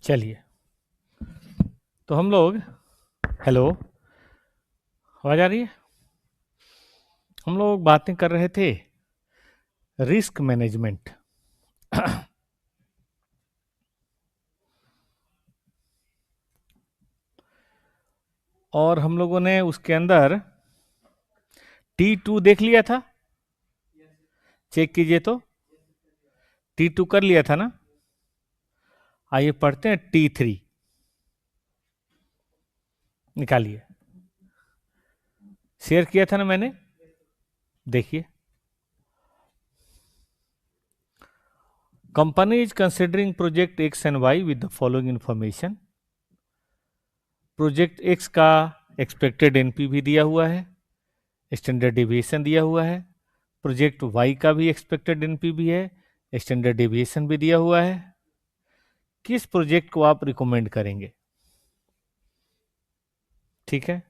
चलिए, तो हम लोग हेलो, आवाज आ रही है? हम लोग बातें कर रहे थे रिस्क मैनेजमेंट। और हम लोगों ने उसके अंदर T2 देख लिया था। चेक कीजिए तो T2 कर लिया था ना। आइए पढ़ते हैं T3, निकालिए। शेयर किया था ना मैंने, देखिए। Company is considering project X and Y with the following information. Project X का एक्सपेक्टेड एनपीवी दिया हुआ है, स्टैंडर्ड डेविएशन दिया हुआ है। प्रोजेक्ट वाई का भी एक्सपेक्टेड एनपीवी है, स्टैंडर्ड डेविएशन भी दिया हुआ है। किस प्रोजेक्ट को आप रिकमेंड करेंगे? ठीक है,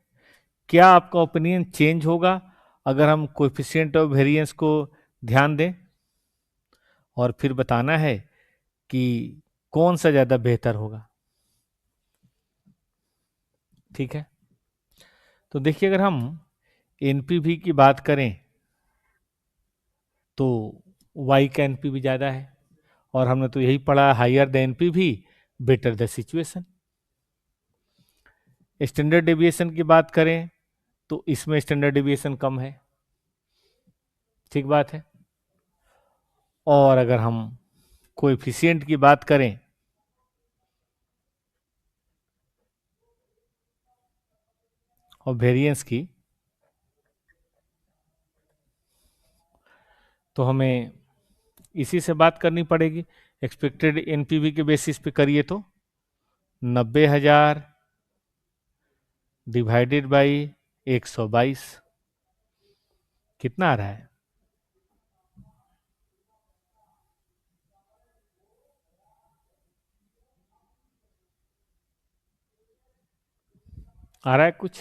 क्या आपका ओपिनियन चेंज होगा अगर हम कोएफिशिएंट ऑफ वेरिएंस को ध्यान दें और फिर बताना है कि कौन सा ज्यादा बेहतर होगा? ठीक है, तो देखिए, अगर हम एनपीवी की बात करें तो वाई का एनपीवी ज्यादा है, और हमने तो यही पढ़ा, higher the NPV better the situation. Standard deviation की बात करें तो इसमें स्टैंडर्ड डेविएशन कम है, ठीक बात है। और अगर हम कोएफिशिएंट की बात करें और वेरिएंस की, तो हमें इसी से बात करनी पड़ेगी। एक्सपेक्टेड एनपीवी के बेसिस पे करिए तो 90,000 डिवाइडेड बाई 122 कितना आ रहा है? आ रहा है कुछ?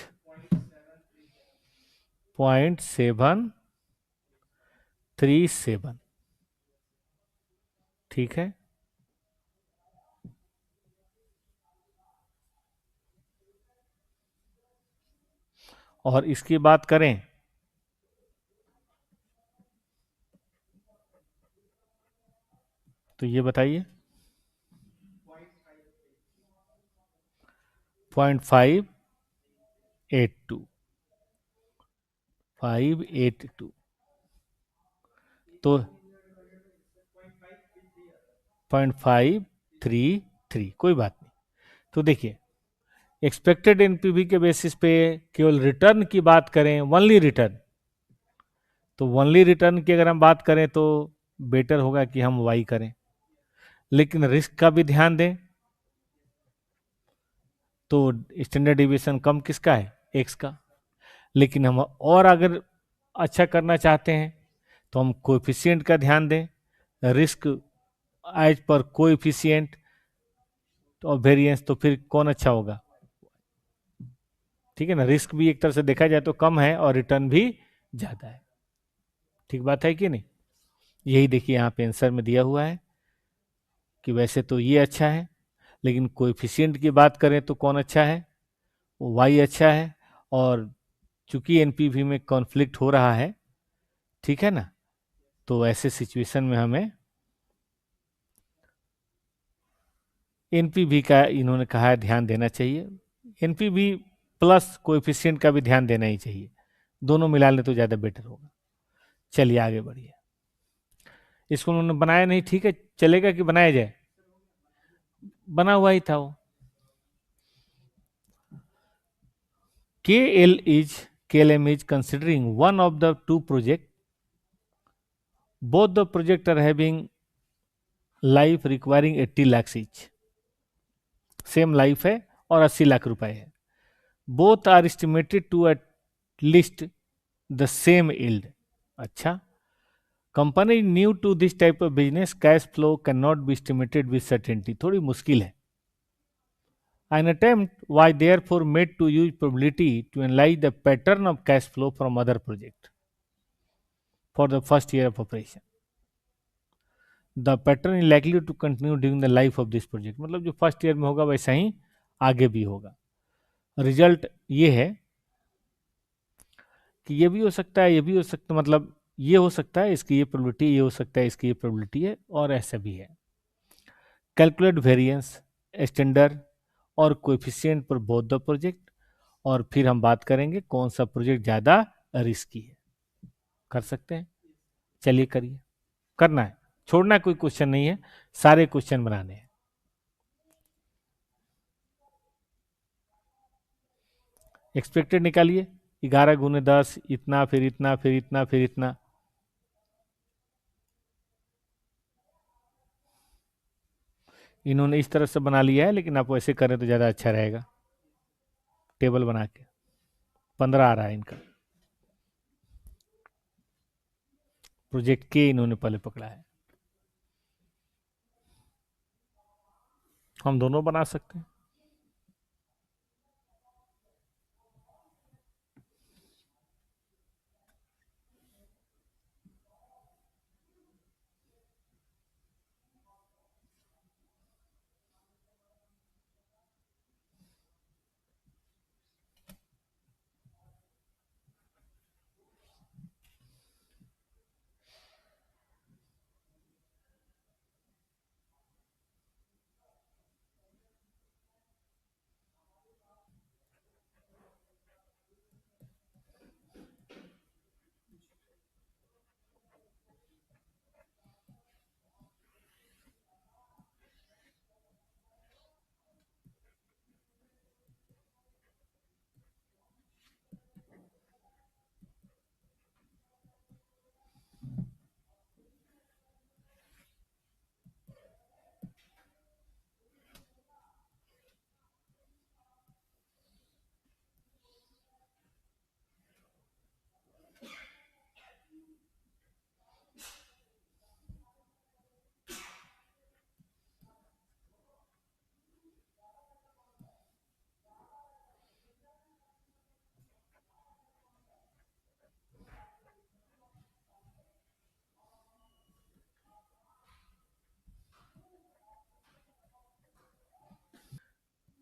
0.737, ठीक है। और इसकी बात करें तो ये बताइए, 0.582, 582, तो 0.533, कोई बात नहीं। तो देखिए, एक्सपेक्टेड एनपीवी के बेसिस पे केवल रिटर्न की बात करें, वनली रिटर्न, तो वनली रिटर्न की अगर हम बात करें तो बेटर होगा कि हम वाई करें। लेकिन रिस्क का भी ध्यान दें तो स्टैंडर्ड डिविएशन कम किसका है? एक्स का। लेकिन हम और अगर अच्छा करना चाहते हैं तो हम कोएफिशिएंट का ध्यान दें, रिस्क एज पर कोएफिशिएंट और वेरिएंस, तो फिर कौन अच्छा होगा? ठीक है ना, रिस्क भी एक तरह से देखा जाए तो कम है और रिटर्न भी ज्यादा है। ठीक बात है कि नहीं? यही देखिए यहाँ पे आंसर में दिया हुआ है कि वैसे तो ये अच्छा है, लेकिन कोएफिशिएंट की बात करें तो कौन अच्छा है? वाई अच्छा है। और चूंकि एनपीवी में कॉन्फ्लिक्ट हो रहा है, ठीक है ना, तो ऐसे सिचुएशन में हमें एनपीवी का इन्होंने कहा है ध्यान देना चाहिए। एनपीवी प्लस कोएफिशिएंट का भी ध्यान देना ही चाहिए, दोनों मिला लें तो ज़्यादा बेटर होगा। चलिए आगे बढ़िए। इसको उन्होंने बनाया नहीं, ठीक है, चलेगा कि बनाया जाए? बना हुआ ही था वो। KLM is considering one of the two project. Both the project are having life requiring 80 lakhs each. Same life है और 80 लाख रुपए है। Both are estimated to at least the same yield. अच्छा, company new to this type of business, cash flow can not be estimated with certainty, थोड़ी मुश्किल है। An attempt was therefore made to use probability to analyze the pattern of cash flow from other project for the first year of operation. The pattern is likely to continue during the life of this project, मतलब जो first year में होगा वैसा ही आगे भी होगा। Result ये है कि ये भी हो सकता है, ये भी हो सकता, मतलब ये हो सकता है, इसकी ये प्रोबेबिलिटी, ये हो सकता है, इसकी ये प्रोबेबिलिटी है, और ऐसा भी है। कैलकुलेट वेरिएंस, स्टैंडर्ड और कोएफिशिएंट पर बोथ द प्रोजेक्ट, और फिर हम बात करेंगे कौन सा प्रोजेक्ट ज़्यादा रिस्की है। कर सकते हैं, चलिए करिए। करना है, छोड़ना कोई क्वेश्चन नहीं है, सारे क्वेश्चन बनाने हैं। एक्सपेक्टेड निकालिए, 11 × 10 इतना, फिर इतना, फिर इतना, फिर इतना। इन्होंने इस तरह से बना लिया है, लेकिन आप वैसे करें तो ज़्यादा अच्छा रहेगा, टेबल बना के। 15 आ रहा है इनका, प्रोजेक्ट के इन्होंने पहले पकड़ा है। हम दोनों बना सकते हैं।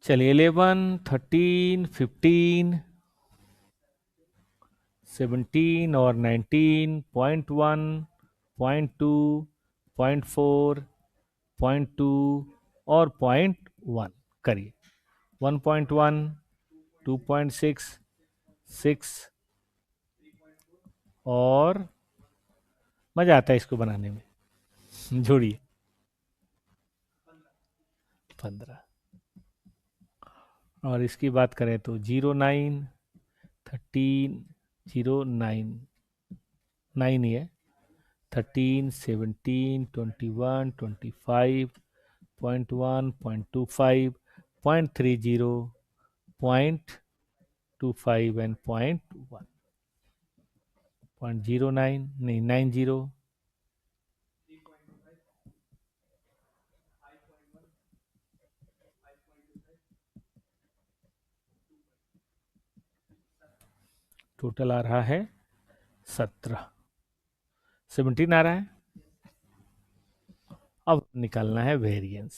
चलिए, 11, 13, 15, 17 और 19, 0.1, 0.2, 0.4, 0.2 और 0.1 करिए। 1.1, 2.6, 6, और मज़ा आता है इसको बनाने में। जोड़िए, 15। और इसकी बात करें तो 09, 13, 09, 9 ही है, 13, 17, 21, 25, 0.1, 0.25, 0.30, 0.25 एंड 0.1, 0.09 नहीं 90, टोटल आ रहा है 17, 17 आ रहा है। अब निकालना है वेरिएंस।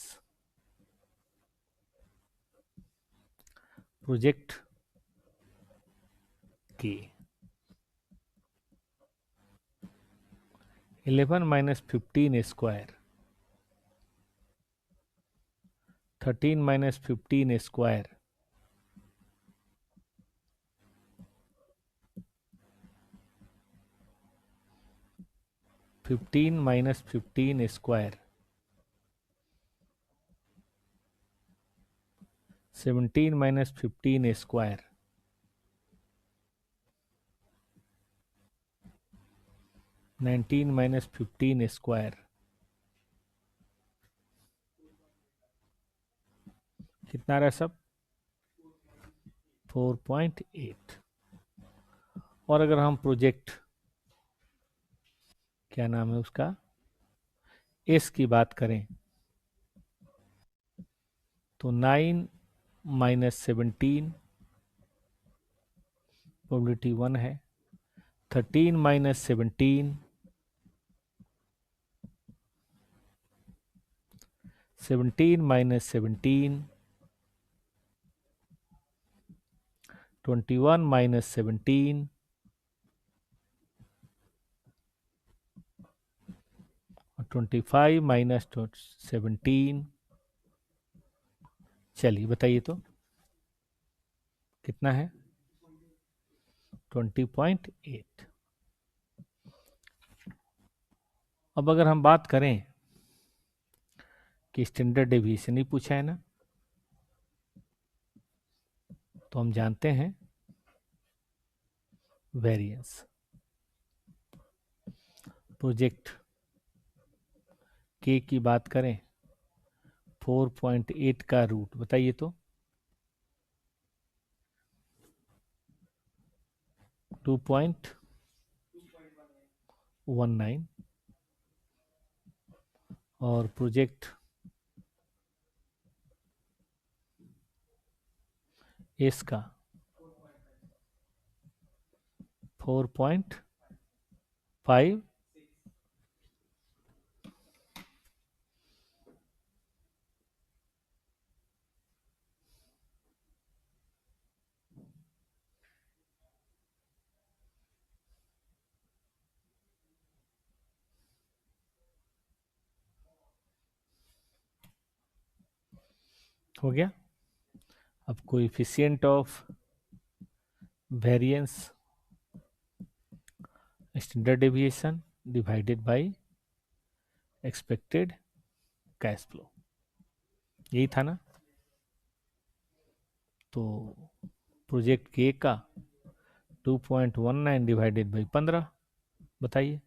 प्रोजेक्ट के 11 minus 15 square, 13 minus 15 square, 15 minus 15 square, 17 minus 15 square, nineteen minus 15 square, कितना रहा सब? 4.8। और अगर हम प्रोजेक्ट, क्या नाम है उसका, एस की बात करें तो 9 माइनस 17 प्रोबेबिलिटी 1 है, 13 माइनस 17 17 माइनस 17, 21 माइनस 17, और 25 माइनस 17। चलिए बताइए तो कितना है? 20.8। अब अगर हम बात करें कि स्टैंडर्ड डेविएशन ही पूछा है ना, तो हम जानते हैं वेरिएंस। प्रोजेक्ट के की बात करें, 4.8 का रूट बताइए तो 2.19, और प्रोजेक्ट एस का 4.5। हो गया। अब coefficient of variance standard deviation divided by expected cash flow, यही था ना। तो प्रोजेक्ट के का 2.19 डिवाइडेड बाई 15 बताइए,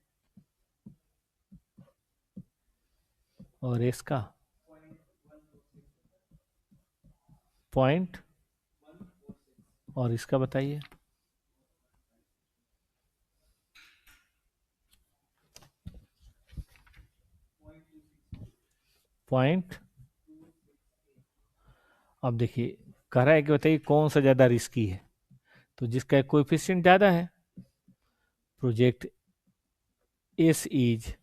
और इसका पॉइंट, और इसका बताइए पॉइंट। अब देखिए कह रहा है कि बताइए कौन सा ज़्यादा रिस्की है, तो जिसका कोएफिशिएंट ज़्यादा है, project S is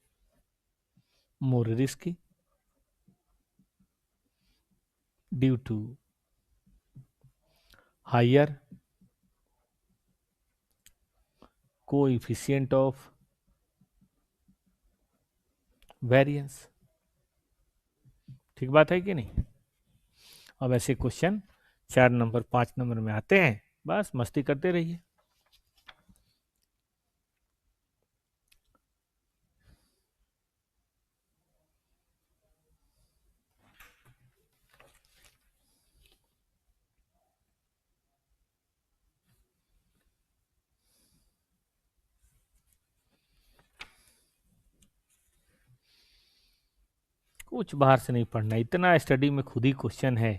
more risky due to higher coefficient of variance. ठीक बात है कि नहीं? अब ऐसे क्वेश्चन 4 नंबर 5 नंबर में आते हैं, बस मस्ती करते रहिए। कुछ बाहर से नहीं पढ़ना, इतना स्टडी में खुद ही क्वेश्चन है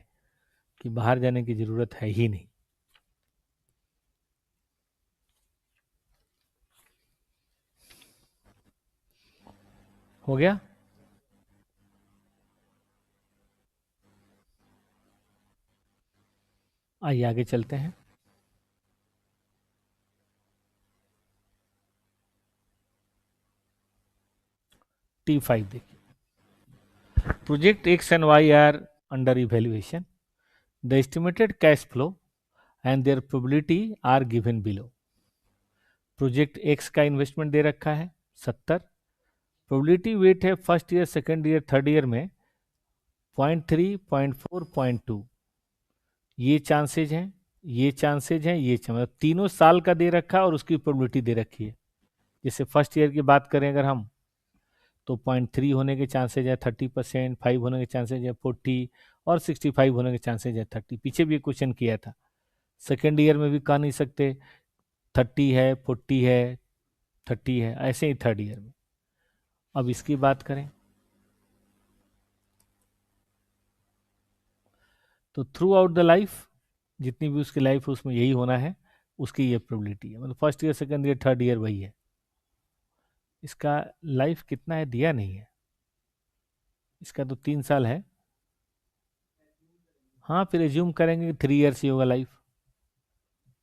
कि बाहर जाने की जरूरत है ही नहीं। हो गया। आइए आगे चलते हैं। T5 देखिए, project X and Y are under evaluation, the estimated cash flow and their probability are given below. Project X का इन्वेस्टमेंट दे रखा है 70, प्रोबेबिलिटी वेट है first year, second year, third year में 0.3, 0.4, 0.2। ये चांसेज हैं, ये चांसेज हैं, ये मतलब तीनों साल का दे रखा है और उसकी प्रोबेबिलिटी दे रखी है। जैसे फर्स्ट ईयर की बात करें अगर हम, तो 0.3 होने के चांसेज है 30%, 5 होने के चांसेज है 40, और 65 होने के चांसेज है 30। पीछे भी क्वेश्चन किया था। सेकेंड ईयर में भी कह नहीं सकते 30 है, 40 है, 30 है, ऐसे ही थर्ड ईयर में। अब इसकी बात करें तो थ्रू आउट द लाइफ, जितनी भी उसकी लाइफ है उसमें यही होना है, उसकी ये प्रोबेबिलिटी है। मतलब first year, second year, third year वही है। इसका लाइफ कितना है दिया नहीं है, इसका तो 3 साल है। हाँ फिर एज्यूम करेंगे कि 3 ईयर्स ही होगा लाइफ,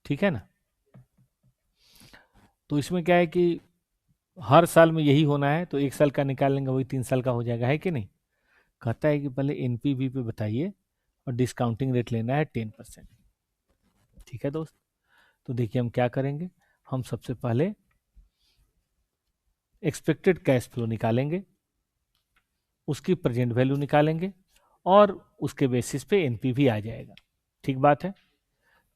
ठीक है ना। तो इसमें क्या है कि हर साल में यही होना है, तो 1 साल का निकाल लेंगे वही 3 साल का हो जाएगा, है कि नहीं। कहता है कि पहले एनपीवी पे बताइए और डिस्काउंटिंग रेट लेना है 10%। ठीक है दोस्त, तो देखिए हम क्या करेंगे। हम सबसे पहले एक्सपेक्टेड कैश फ्लो निकालेंगे, उसकी प्रेजेंट वैल्यू निकालेंगे और उसके बेसिस पे एनपीवी आ जाएगा। ठीक बात है।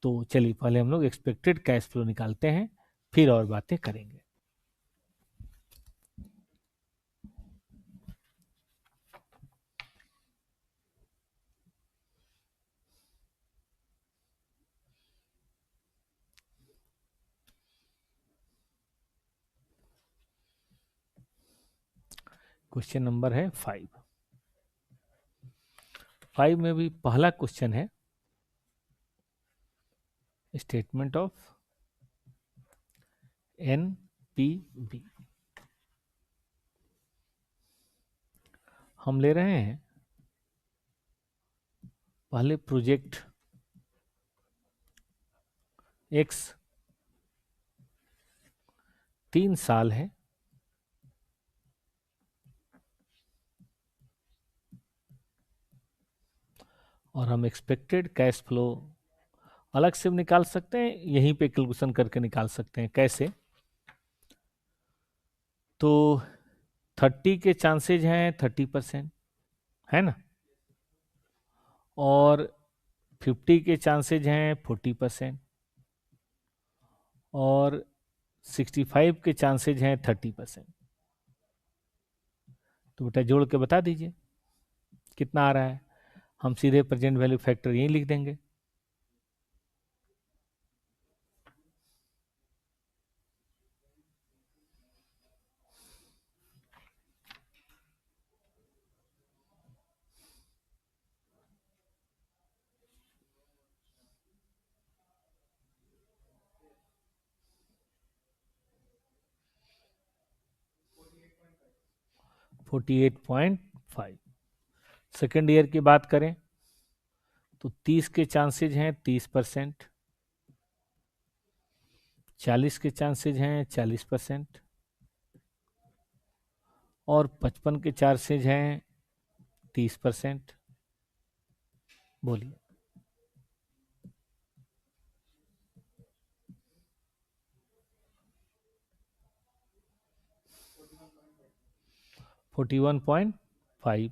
तो चलिए पहले हम लोग एक्सपेक्टेड कैश फ्लो निकालते हैं, फिर और बातें करेंगे। क्वेश्चन नंबर है 5 में भी पहला क्वेश्चन है स्टेटमेंट ऑफ एनपीवी। हम ले रहे हैं पहले प्रोजेक्ट एक्स 3 साल है, और हम एक्सपेक्टेड कैश फ्लो अलग से भी निकाल सकते हैं, यहीं पे कैलकुलेशन करके निकाल सकते हैं। कैसे? तो 30 के चांसेज हैं 30%, है ना, और 50 के चांसेज हैं 40%, और 65 के चांसेज हैं 30%। तो बेटा जोड़ के बता दीजिए कितना आ रहा है। हम सीधे प्रेजेंट वैल्यू फैक्टर यहीं लिख देंगे। $48.5। सेकेंड ईयर की बात करें तो 30 के चांसेज हैं 30%, 40 के चांसेज हैं 40%, और 55 के चांसेज हैं 30%। बोलिए। 41.5,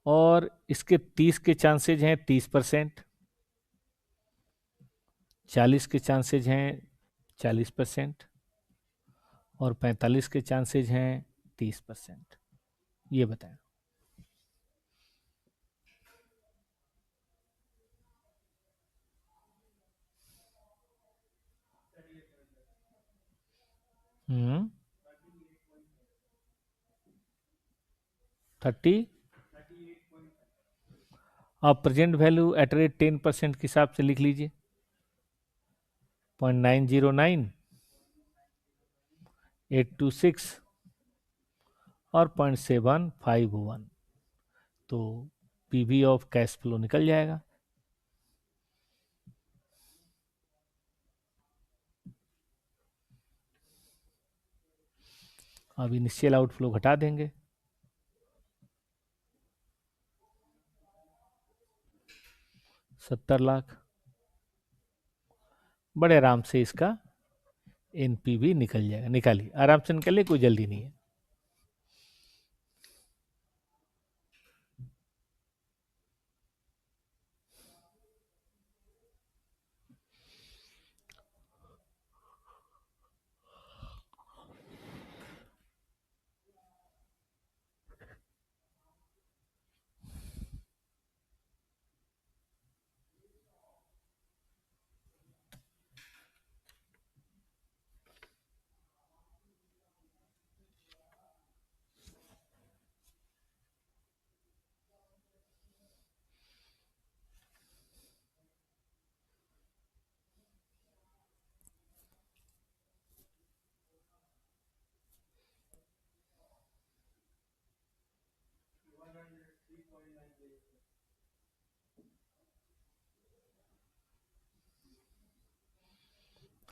और इसके 30 के चांसेज हैं 30%, 40 के चांसेज हैं 40%, और 45 के चांसेज हैं 30%। ये बताएं। हम्म 30। आप प्रेजेंट वैल्यू एट रेट 10% के हिसाब से लिख लीजिए। 0.909, 826 और 0.751। तो पीवी ऑफ कैश फ्लो निकल जाएगा। अब इनिशियल आउटफ्लो घटा देंगे। 70 लाख। बड़े आराम से इसका एनपीवी निकल जाएगा। निकालिए, आराम से निकलिए, कोई जल्दी नहीं है।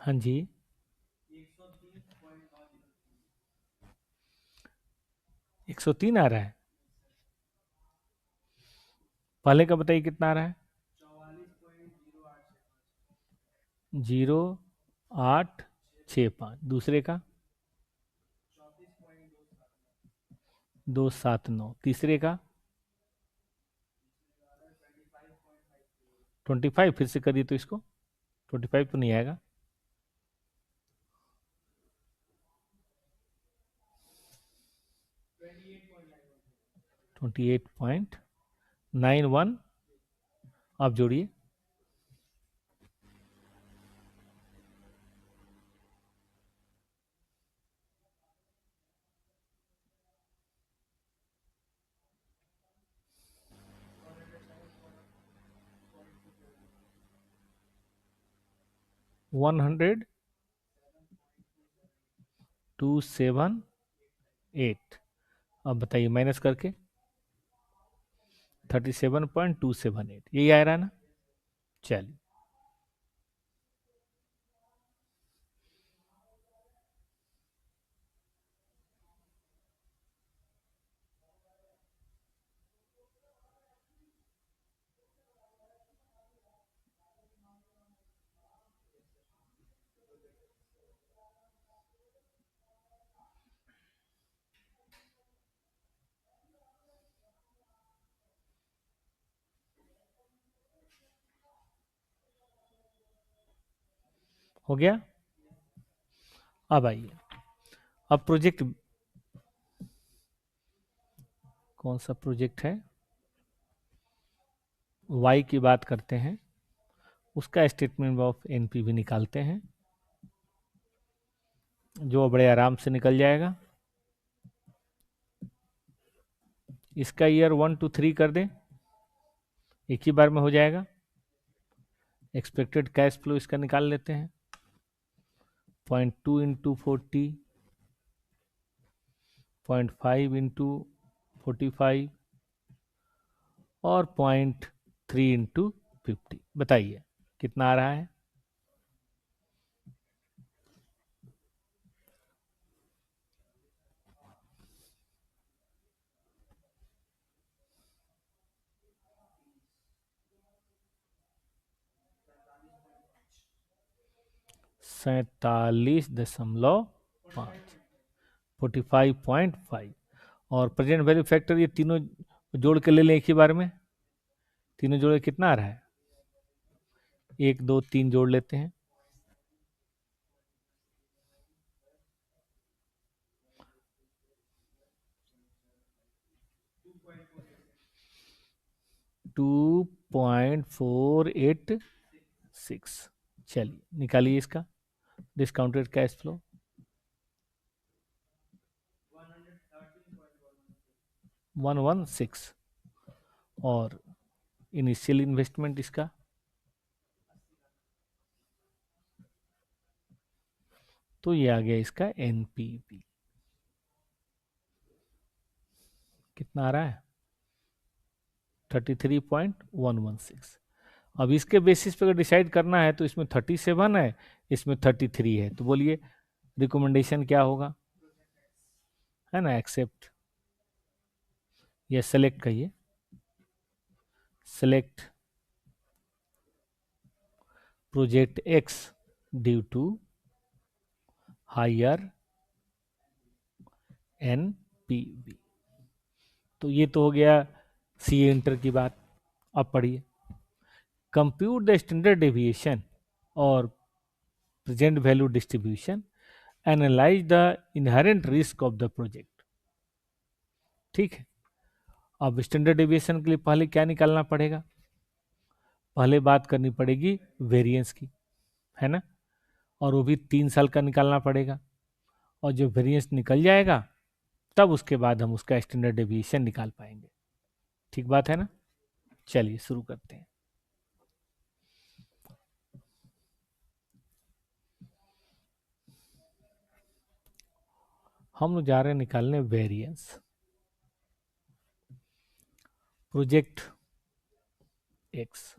हाँ जी, 103 आ रहा है। पहले का बताइए कितना आ रहा है? 0.865। दूसरे का 279। तीसरे का 25। फिर से करिए तो इसको, 25 तो नहीं आएगा। 28.91। आप जोड़िए। One hundred 278। अब बताइए माइनस करके। 37.278 यही आ रहा है ना? चलिए, हो गया। अब आइए, अब प्रोजेक्ट, कौन सा प्रोजेक्ट है, वाई की बात करते हैं। उसका स्टेटमेंट ऑफ एनपीवी निकालते हैं, जो बड़े आराम से निकल जाएगा। इसका ईयर 1 to 3 कर दें, एक ही बार में हो जाएगा। एक्सपेक्टेड कैश फ्लो इसका निकाल लेते हैं। 0.2 इंटू 40, 0.5 इंटू 45 और 0.3 इंटू 50। बताइए कितना आ रहा है? $47.5, 45.5। और प्रेजेंट वैल्यू फैक्टर ये तीनों जोड़ के ले लें एक ही बार में। तीनों जोड़ के कितना आ रहा है? 1 2 3 जोड़ लेते हैं। 2.486। चलिए निकालिए इसका डिस्काउंटेड कैश फ्लो। 116। और इनिशियल इन्वेस्टमेंट इसका, तो ये आ गया इसका एनपीवी। कितना आ रहा है? 33.116। अब इसके बेसिस पे अगर डिसाइड करना है तो इसमें 37 है, इसमें 33 है, तो बोलिए रिकमेंडेशन क्या होगा? है ना, एक्सेप्ट या सेलेक्ट कहिए। Select project X due to higher NPV. तो ये तो हो गया सी एंटर की बात। अब पढ़िए, कंप्यूट द स्टैंडर्ड डेविएशन और present value distribution, analyse the inherent risk of the project. ठीक है। अब स्टैंडर्ड डेविएशन के लिए पहले क्या निकालना पड़ेगा? पहले बात करनी पड़ेगी वेरिएंस की, है ना, और वो भी 3 साल का निकालना पड़ेगा। और जब वेरिएंस निकल जाएगा तब उसके बाद हम उसका स्टैंडर्ड डेविएशन निकाल पाएंगे। ठीक बात है ना? चलिए शुरू करते हैं। हम लोग जा रहे हैं निकालने वेरिएंस। प्रोजेक्ट एक्स,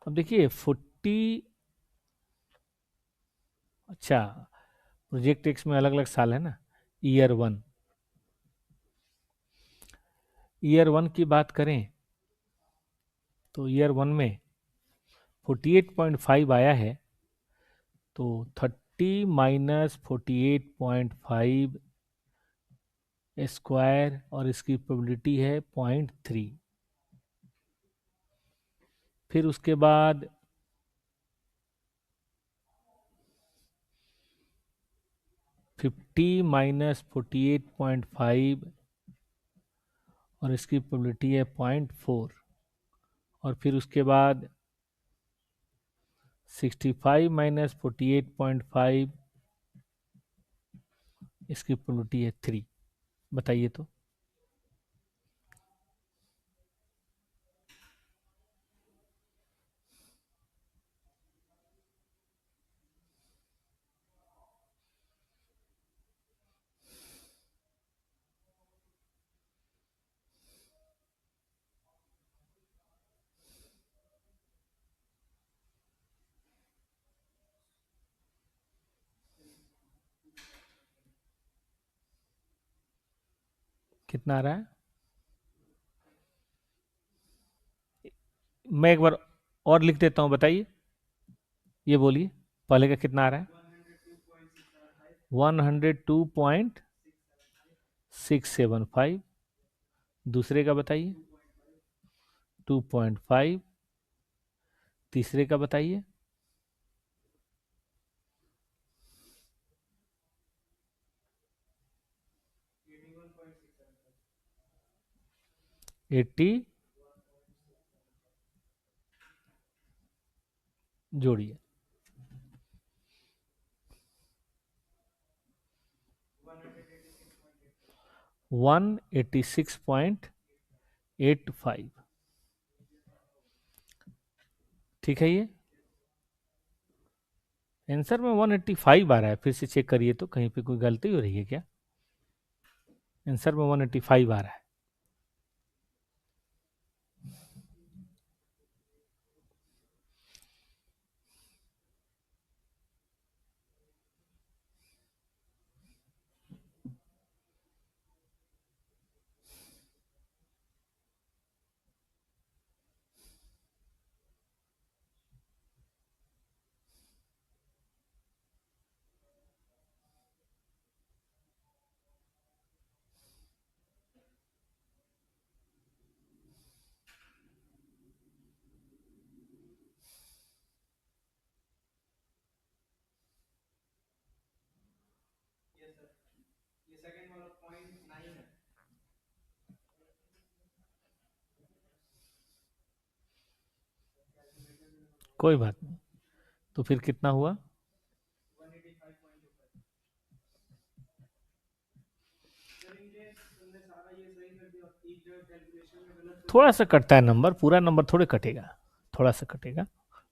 अब देखिए 40, अच्छा प्रोजेक्ट एक्स में अलग अलग साल है ना। ईयर 1, ईयर 1 की बात करें तो ईयर 1 में 48.5 आया है, तो 30 माइनस 48.5 स्क्वायर और इसकी प्रोबेबिलिटी है 0.3। फिर उसके बाद 50 माइनस 48.5 और इसकी प्रोबेबिलिटी है 0.4। और फिर उसके बाद 65 माइनस 48.5, इसकी प्रोबेबिलिटी है 3। बताइए तो। कितना आ रहा है? मैं एक बार और लिख देता हूँ, बताइए। ये बोलिए, पहले का कितना आ रहा है? 102.675। दूसरे का बताइए। 2.5। तीसरे का बताइए। 80। जोड़िए। 186.85। ठीक है। ये आंसर में 185 आ रहा है, फिर से चेक करिए तो कहीं पे कोई गलती हो रही है क्या? आंसर में 185 आ रहा है। कोई बात नहीं। तो फिर कितना हुआ? थोड़ा सा कटता है नंबर, पूरा नंबर थोड़े कटेगा, थोड़ा सा कटेगा,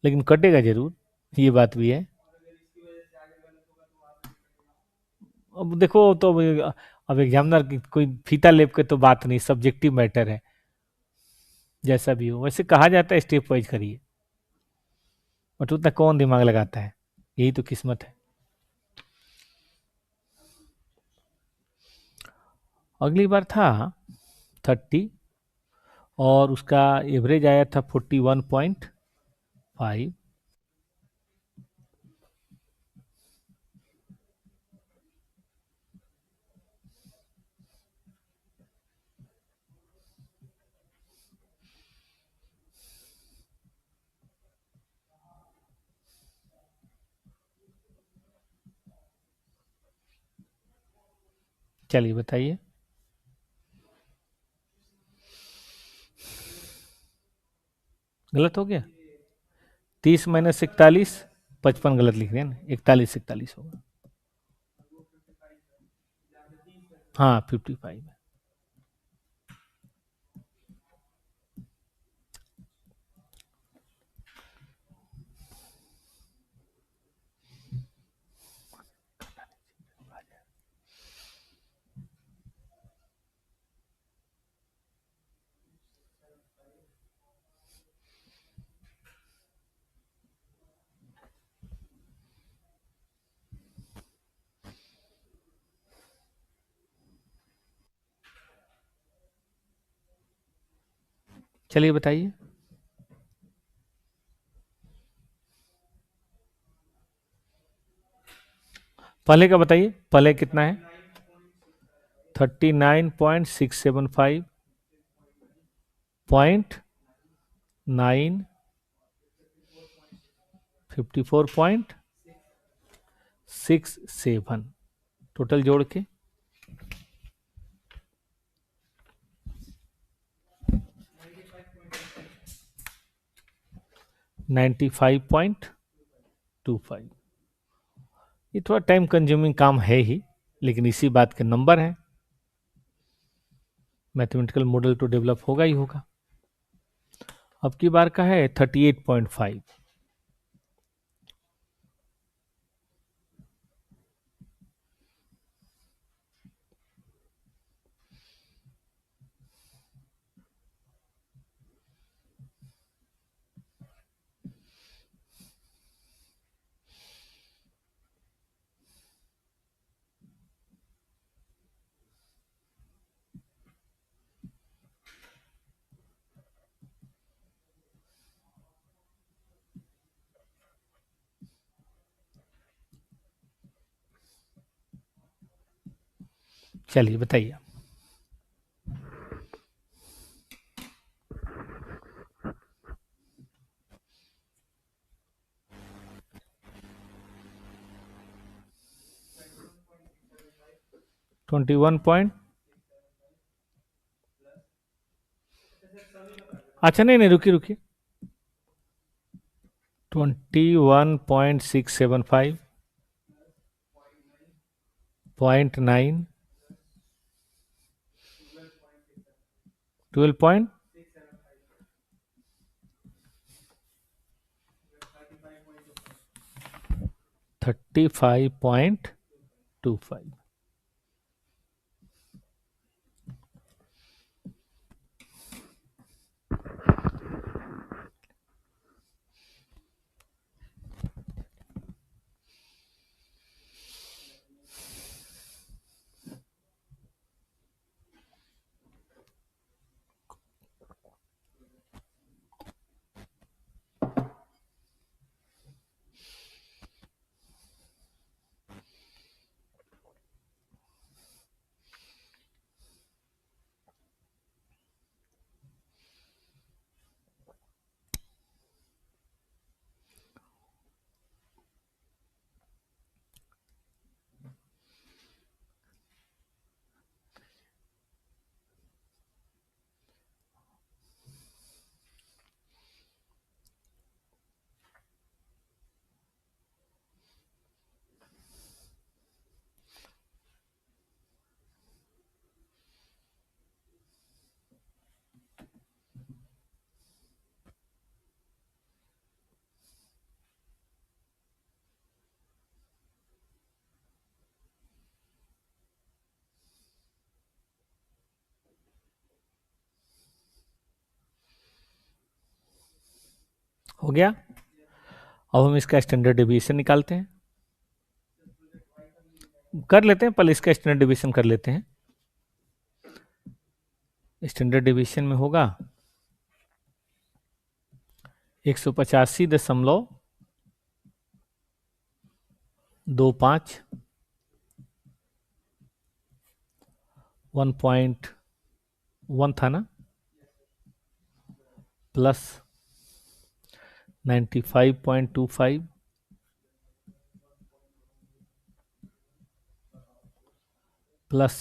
लेकिन कटेगा जरूर। ये बात भी है। अब देखो तो अब एग्जामिनर की कोई फीता लेप के तो बात नहीं, सब्जेक्टिव मैटर है। जैसा भी हो, वैसे कहा जाता है स्टेप वाइज करिए, बट उतना कौन दिमाग लगाता है? यही तो किस्मत है। अगली बार था 30 और उसका एवरेज आया था 41.5। चलिए बताइए। गलत हो गया। 30 माइनस 41, 55 गलत लिख दिया ना, 41 होगा। हाँ 55 है। चलिए बताइए। पहले का बताइए, पहले कितना है? 39.675.9, 54.67 टोटल जोड़ के 95.25। ये थोड़ा टाइम कंज्यूमिंग काम है ही, लेकिन इसी बात के नंबर हैं। मैथमेटिकल मॉडल तो डेवलप होगा ही होगा। अब की बार का है 38.5। चलिए बताइए। 21 पॉइंट, अच्छा नहीं नहीं, रुकिए रुकिए। 21.675.9, 12 पॉइंट, 35.25। हो गया। अब हम इसका स्टैंडर्ड डेविएशन निकालते हैं। कर लेते हैं, पहले इसका स्टैंडर्ड डेविएशन कर लेते हैं। स्टैंडर्ड डेविएशन में होगा 185.25, 1.1 था ना, प्लस 95.25, प्लस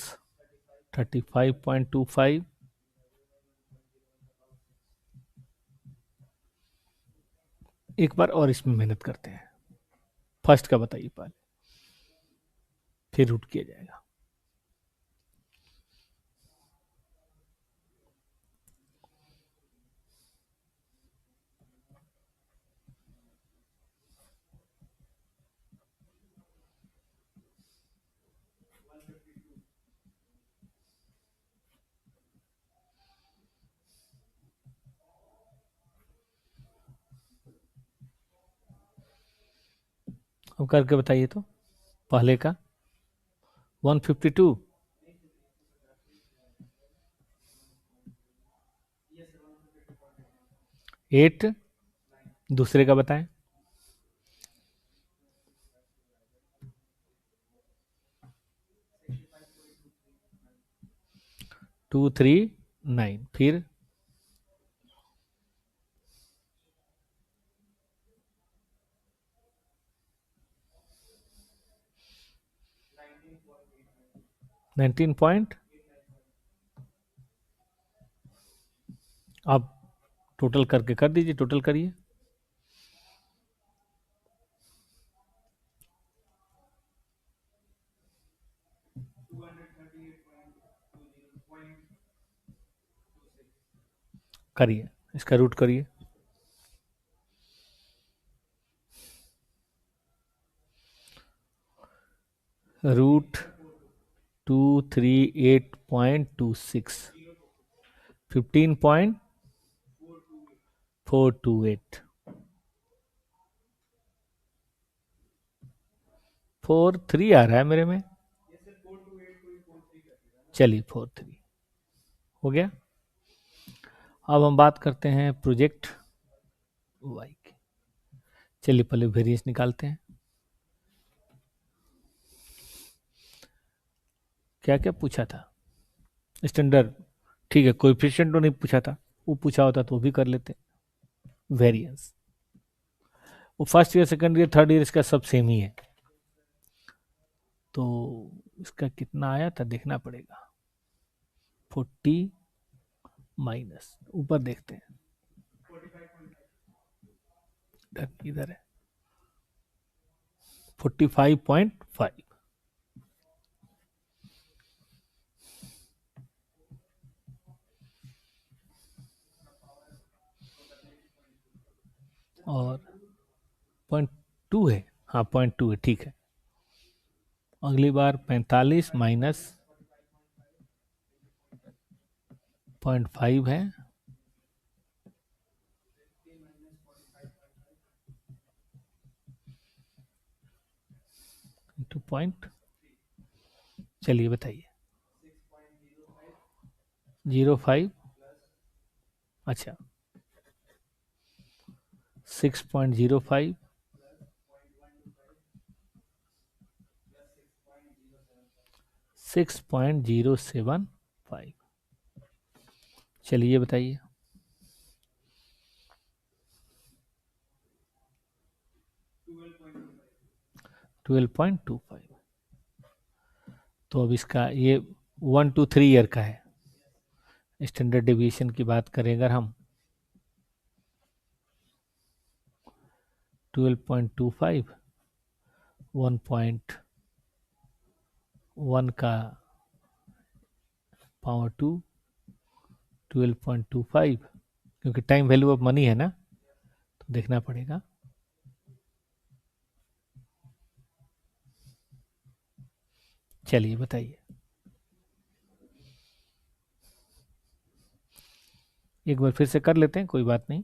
35.25, एक बार और इसमें मेहनत करते हैं। फर्स्ट का बताइए पहले, फिर रूट किया जाएगा। अब करके बताइए तो, पहले का 152, 8, दूसरे का बताएं। 239, फिर 19 पॉइंट। आप टोटल करके कर दीजिए, टोटल करिए। करिए, इसका रूट करिए। रूट 238.26, 15.428, 43 आ रहा है मेरे में। चलिए 43 हो गया। अब हम बात करते हैं प्रोजेक्ट वाई की। चलिए पहले वेरिएंस निकालते हैं। क्या क्या पूछा था? स्टैंडर्ड, ठीक है। कोएफिशिएंट तो नहीं पूछा था, वो पूछा होता तो वो भी कर लेते। वेरिएंस, वो first year, second year, third year इसका सब सेम ही है, तो इसका कितना आया था देखना पड़ेगा। 40 माइनस, ऊपर देखते हैं किधर है, 45.5, और 0.2 है, हाँ 0.2 है, ठीक है। अगली बार 45 माइनस 0.5 है, इंटू पॉइंट। चलिए बताइए। 0.5, अच्छा 6.05, 6.075। चलिए ये बताइए। 12.25। तो अब इसका ये 1 to 3 ईयर का है। स्टैंडर्ड डेविएशन की बात करें अगर हम, 12.25, 1.1 का पावर 2, 12.25, क्योंकि टाइम वैल्यू ऑफ मनी है ना, तो देखना पड़ेगा। चलिए बताइए। एक बार फिर से कर लेते हैं, कोई बात नहीं।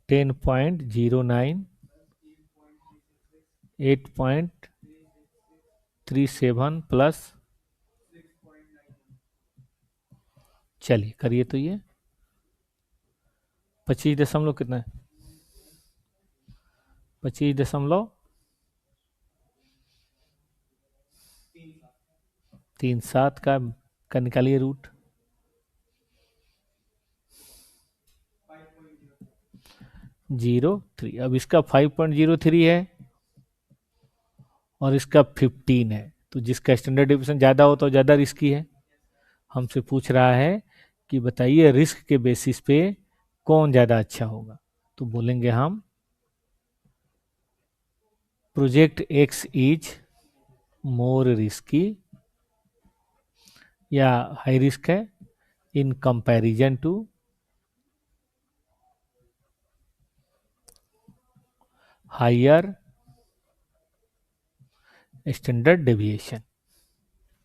टेन पॉइंट 09, 8.37 प्लस, चलिए करिए। तो ये 25 दशमलव कितना है, 25 दशमलव 37 का निकालिए रूट। 0.3, अब इसका 5.03 है और इसका 15 है, तो जिसका स्टैंडर्ड डिविएशन ज़्यादा हो तो ज़्यादा रिस्की है। हमसे पूछ रहा है कि बताइए रिस्क के बेसिस पे कौन ज़्यादा अच्छा होगा, तो बोलेंगे हम project X is more risky या हाई रिस्क है in comparison to higher standard deviation.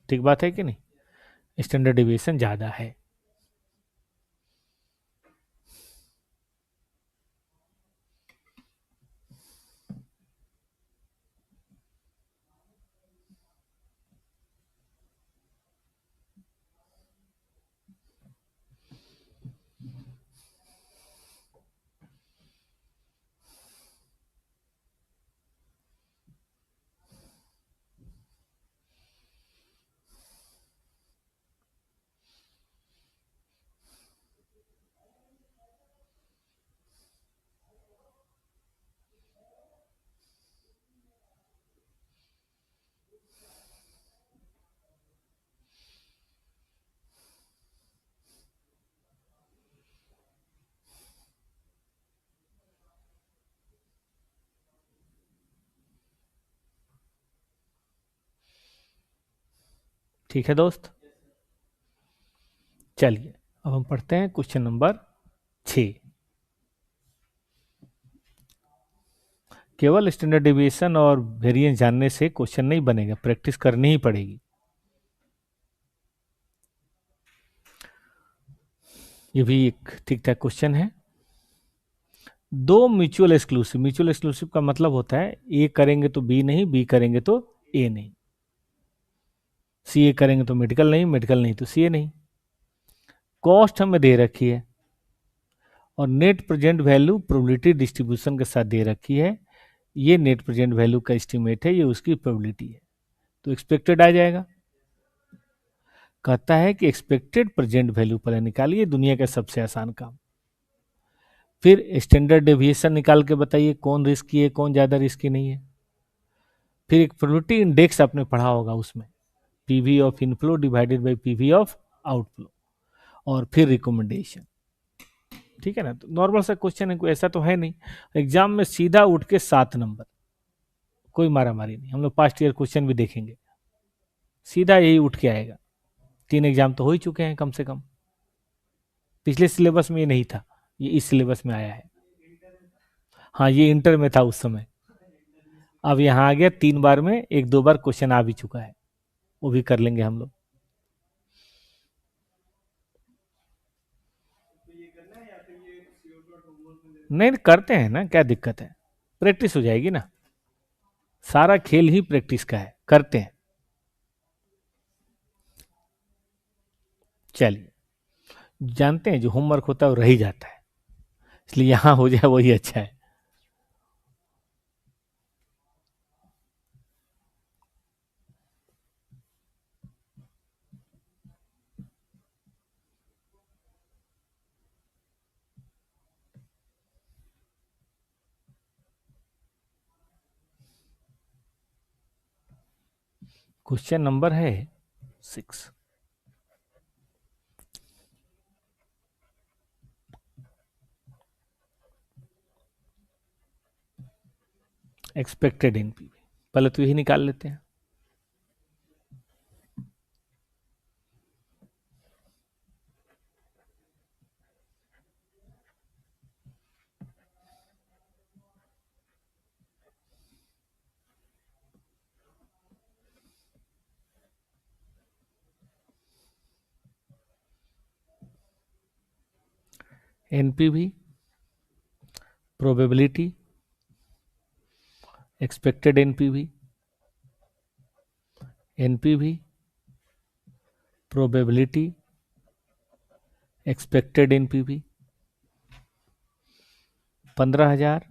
ठीक बात है कि नहीं, स्टैंडर्ड डेविएशन ज्यादा है। ठीक है दोस्त, चलिए अब हम पढ़ते हैं क्वेश्चन नंबर 6। केवल स्टैंडर्ड डेविएशन और वेरिएंस जानने से क्वेश्चन नहीं बनेगा, प्रैक्टिस करनी ही पड़ेगी। ये भी एक ठीक ठाक क्वेश्चन है। दो म्यूचुअल एक्सक्लूसिव का मतलब होता है ए करेंगे तो बी नहीं, बी करेंगे तो ए नहीं, सी ए करेंगे तो मेडिकल नहीं, मेडिकल नहीं तो सी ए नहीं। कॉस्ट हमें दे रखी है और net present value probability distribution के साथ दे रखी है। ये नेट प्रेजेंट वैल्यू का एस्टिमेट है, ये उसकी प्रोबेबिलिटी है, तो एक्सपेक्टेड आ जाएगा। कहता है कि एक्सपेक्टेड प्रेजेंट वैल्यू पर निकालिए, दुनिया का सबसे आसान काम। फिर स्टैंडर्ड डेविएशन निकाल के बताइए कौन रिस्की है कौन ज्यादा रिस्की नहीं है। फिर एक प्रोबेबिलिटी इंडेक्स आपने पढ़ा होगा, उसमें PV of inflow divided by PV of outflow, और फिर रिकमेंडेशन। ठीक है ना, तो नॉर्मल सा क्वेश्चन है, कोई ऐसा तो है नहीं। एग्जाम में सीधा उठ के 7 नंबर, कोई मारा मारी नहीं। हम लोग पास्ट ईयर क्वेश्चन भी देखेंगे, सीधा यही उठ के आएगा। 3 एग्जाम तो हो ही चुके हैं कम से कम, पिछले सिलेबस में ये नहीं था, ये इस सिलेबस में आया है। हाँ, ये इंटर में था उस समय, अब यहाँ आ गया। 3 बार में 1-2 बार क्वेश्चन आ भी चुका है, वो भी कर लेंगे हम लोग। नहीं करते हैं ना, क्या दिक्कत है, प्रैक्टिस हो जाएगी ना। सारा खेल ही प्रैक्टिस का है, करते हैं। चलिए, जानते हैं जो होमवर्क होता है वो रह ही जाता है, इसलिए यहां हो जाए वही अच्छा है। क्वेश्चन नंबर है 6। एक्सपेक्टेड एनपीवी, पहले तो यही निकाल लेते हैं। NPV, probability, expected NPV, NPV, probability, expected NPV. 15,000,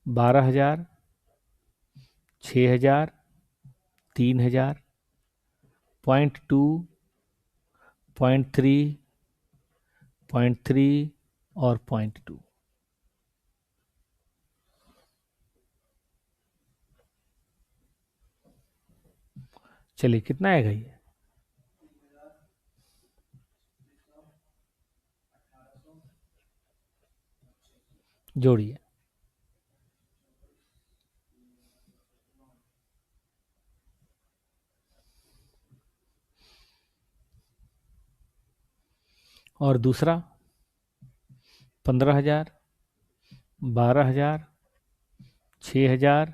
12,000, 6,000, 3,000, 0.2, 0.3, 0.3 और 0.2। चलिए कितना आएगा ये, जोड़िए। और दूसरा 15,000, 12,000, 6,000,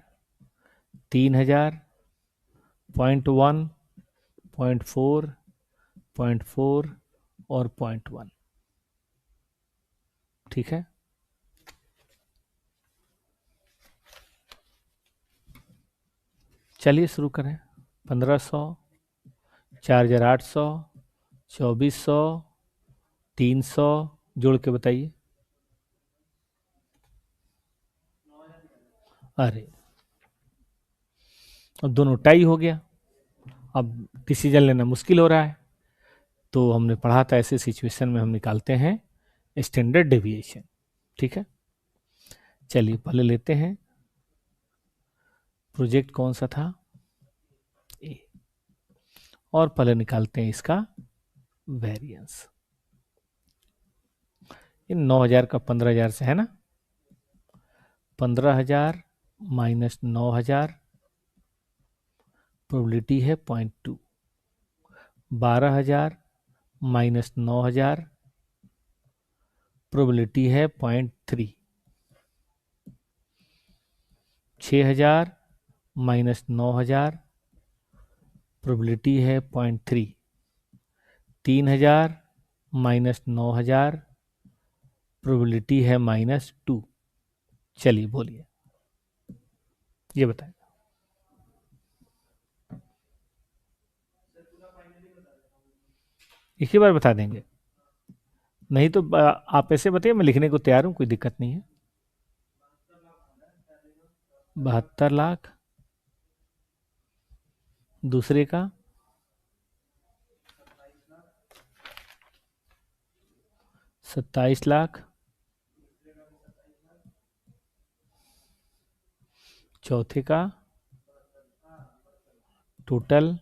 3,000, 0.1, 0.4, 0.4 और 0.1। ठीक है, चलिए शुरू करें। 1500, 4,800, 2,400, 300, जोड़ के बताइए। अरे, अब दोनों टाई हो गया। अब डिसीजन लेना मुश्किल हो रहा है। तो हमने पढ़ा था ऐसे सिचुएशन में हम निकालते हैं स्टैंडर्ड डेविएशन। ठीक है, चलिए पहले लेते हैं प्रोजेक्ट कौन सा था, ए, और पहले निकालते हैं इसका वेरिएंस। इन 9,000 का 15,000 से है ना, 15,000 माइनस 9,000, प्रोबेबिलिटी है 0.2। 12,000 माइनस 9,000, प्रोबेबिलिटी है 0.3। 6,000 माइनस 9,000, प्रोबेबिलिटी है 0.3। 3,000 माइनस 9,000, प्रोबेबिलिटी है -2। चलिए बोलिए, ये बताएं। एक ही बार बता देंगे, नहीं तो आप ऐसे बताइए, मैं लिखने को तैयार हूं, कोई दिक्कत नहीं है। 72 लाख, दूसरे का 27 लाख, चौथे का टोटल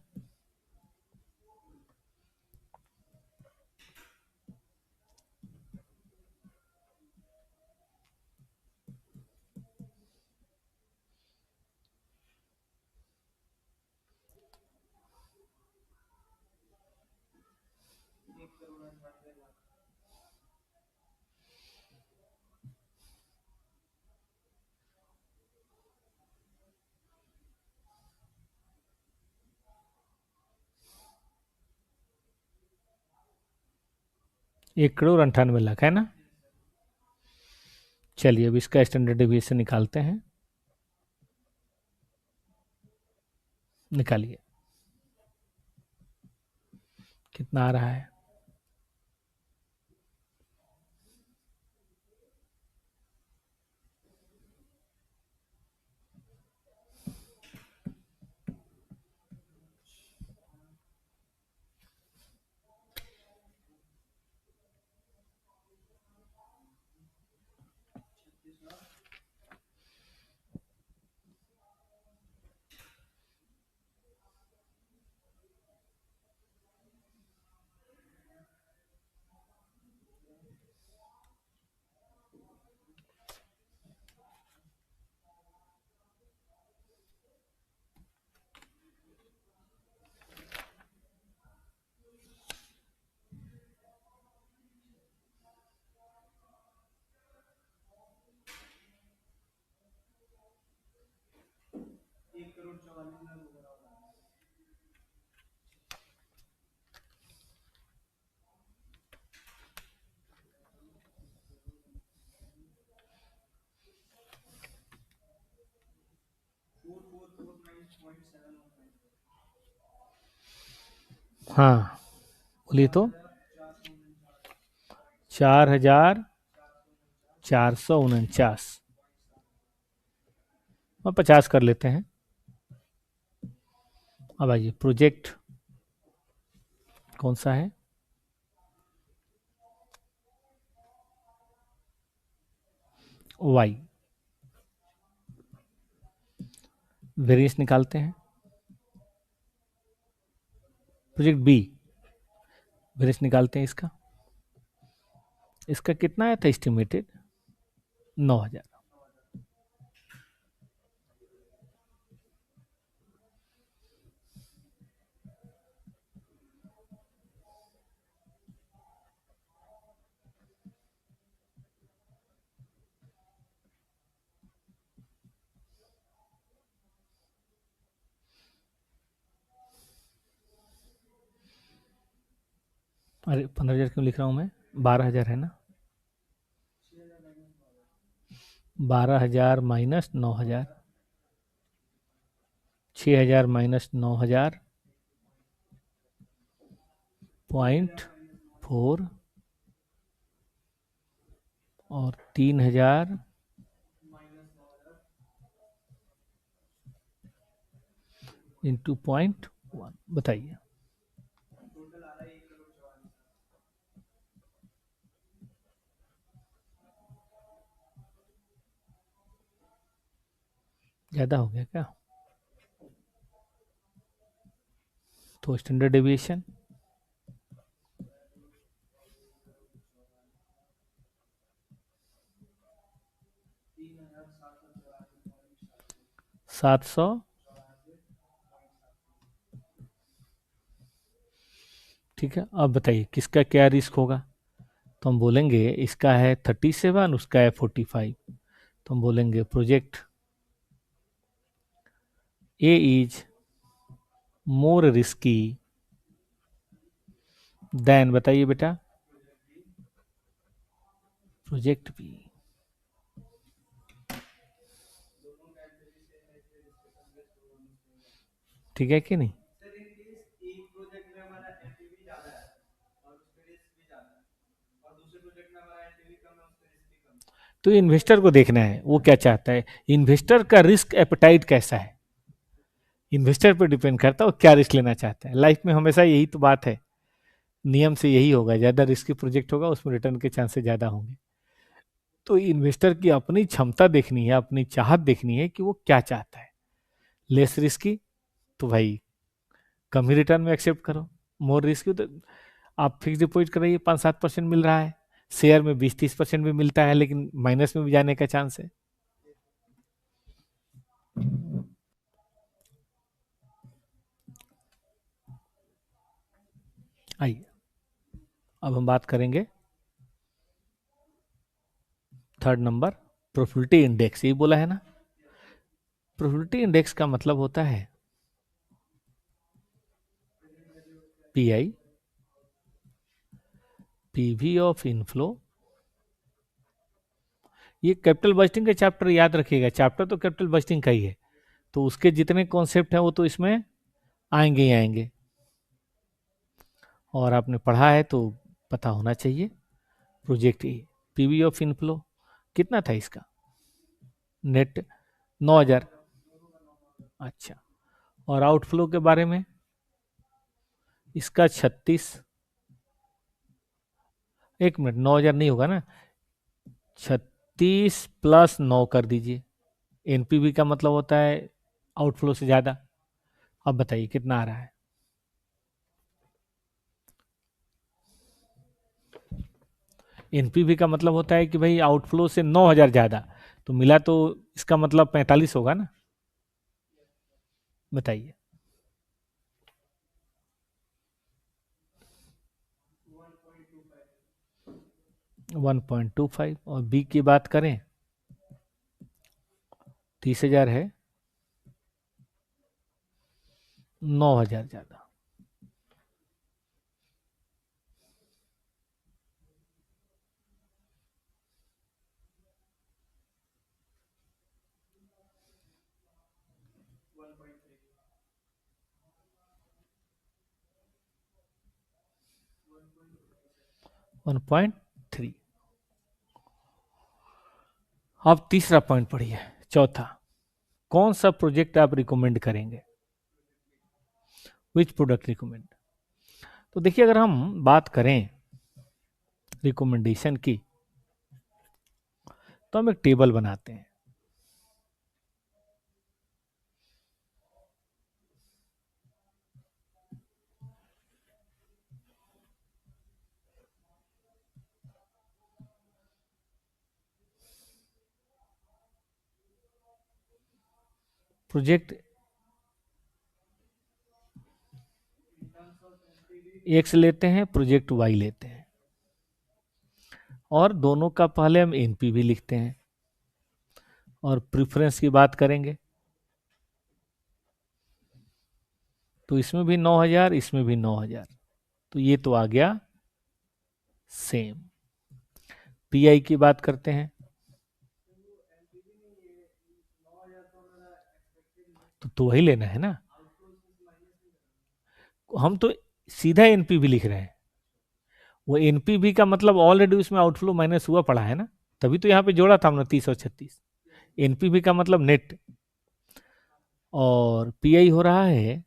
1,98,00,000 है ना। चलिए अब इसका स्टैंडर्ड डेविएशन निकालते हैं। निकालिए, कितना आ रहा है। हाँ बोलिए तो। 4,449, और 50 कर लेते हैं। अब आइए, प्रोजेक्ट कौन सा है, वाई। वेरिएंस निकालते हैं। प्रोजेक्ट बी, वेरिएंस निकालते हैं इसका। इसका कितना आया था एस्टिमेटेड, 9,000। अरे 15,000 क्यों लिख रहा हूँ मैं, 12,000 है ना, 12,000 माइनस 9,000, 6,000 माइनस 9,000 0.4 और 3,000 इंटू 0.1, बताइए। ज़्यादा हो गया क्या? तो स्टैंडर्ड डेविएशन 700, ठीक है। अब बताइए किसका क्या रिस्क होगा। तो हम बोलेंगे इसका है 37, उसका है 45, तो हम बोलेंगे project A is more risky than, बताइए बेटा, प्रोजेक्ट बी। ठीक है कि नहीं? तो इन्वेस्टर को देखना है वो क्या चाहता है, इन्वेस्टर का रिस्क एपेटाइट कैसा है, इन्वेस्टर पर डिपेंड करता है वो क्या रिस्क लेना चाहता है। लाइफ में हमेशा यही तो बात है, नियम से यही होगा, ज्यादा रिस्की प्रोजेक्ट होगा उसमें रिटर्न के चांसेस ज्यादा होंगे। तो इन्वेस्टर की अपनी क्षमता देखनी है, अपनी चाहत देखनी है कि वो क्या चाहता है। लेस रिस्की तो भाई कम ही रिटर्न में एक्सेप्ट करो, मोर रिस्की तो आप फिक्स डिपॉजिट कराइए, 5-7% मिल रहा है, शेयर में 20-30% भी मिलता है लेकिन माइनस में भी जाने का चांस है। आइए अब हम बात करेंगे थर्ड नंबर, प्रोफिटिलिटी इंडेक्स, ये बोला है ना। प्रोफिटिलिटी इंडेक्स का मतलब होता है पीआई, पीवी ऑफ इनफ्लो। ये कैपिटल बजटिंग का चैप्टर याद रखिएगा, चैप्टर तो कैपिटल बजटिंग का ही है, तो उसके जितने कॉन्सेप्ट हैं वो तो इसमें आएंगे ही आएंगे, और आपने पढ़ा है तो पता होना चाहिए। Project A, PV of inflow कितना था इसका, नेट 9,000। अच्छा, और आउटफ्लो के बारे में, इसका 36, 1 मिनट, 9,000 नहीं होगा ना, 36 + 9 कर दीजिए, एनपीवी का मतलब होता है आउटफ्लो से ज्यादा। अब बताइए कितना आ रहा है। एनपीवी का मतलब होता है कि भाई आउटफ्लो से 9,000 ज्यादा, तो मिला तो इसका मतलब 45 होगा ना, बताइए। 1.25, और बी की बात करें 30,000 है, 9,000 ज्यादा। 1.3। अब तीसरा पॉइंट पढ़िए, चौथा, कौन सा प्रोजेक्ट आप रिकमेंड करेंगे, विच प्रोडक्ट रिकमेंड। तो देखिए अगर हम बात करें रिकमेंडेशन की, तो हम एक टेबल बनाते हैं। प्रोजेक्ट एक्स लेते हैं, प्रोजेक्ट वाई लेते हैं, और दोनों का पहले हम एनपीवी लिखते हैं, और प्रेफरेंस की बात करेंगे तो इसमें भी 9,000, इसमें भी 9,000, तो ये तो आ गया सेम। पीआई की बात करते हैं, तो वही लेना है ना। हम तो सीधा एनपीवी लिख रहे हैं, वो एनपीवी का मतलब ऑलरेडी उसमें आउटफ्लो माइनस हुआ पड़ा है ना, तभी तो यहाँ पे जोड़ा था हमने 30 और 36। एनपीवी का मतलब नेट, और पीआई हो रहा है,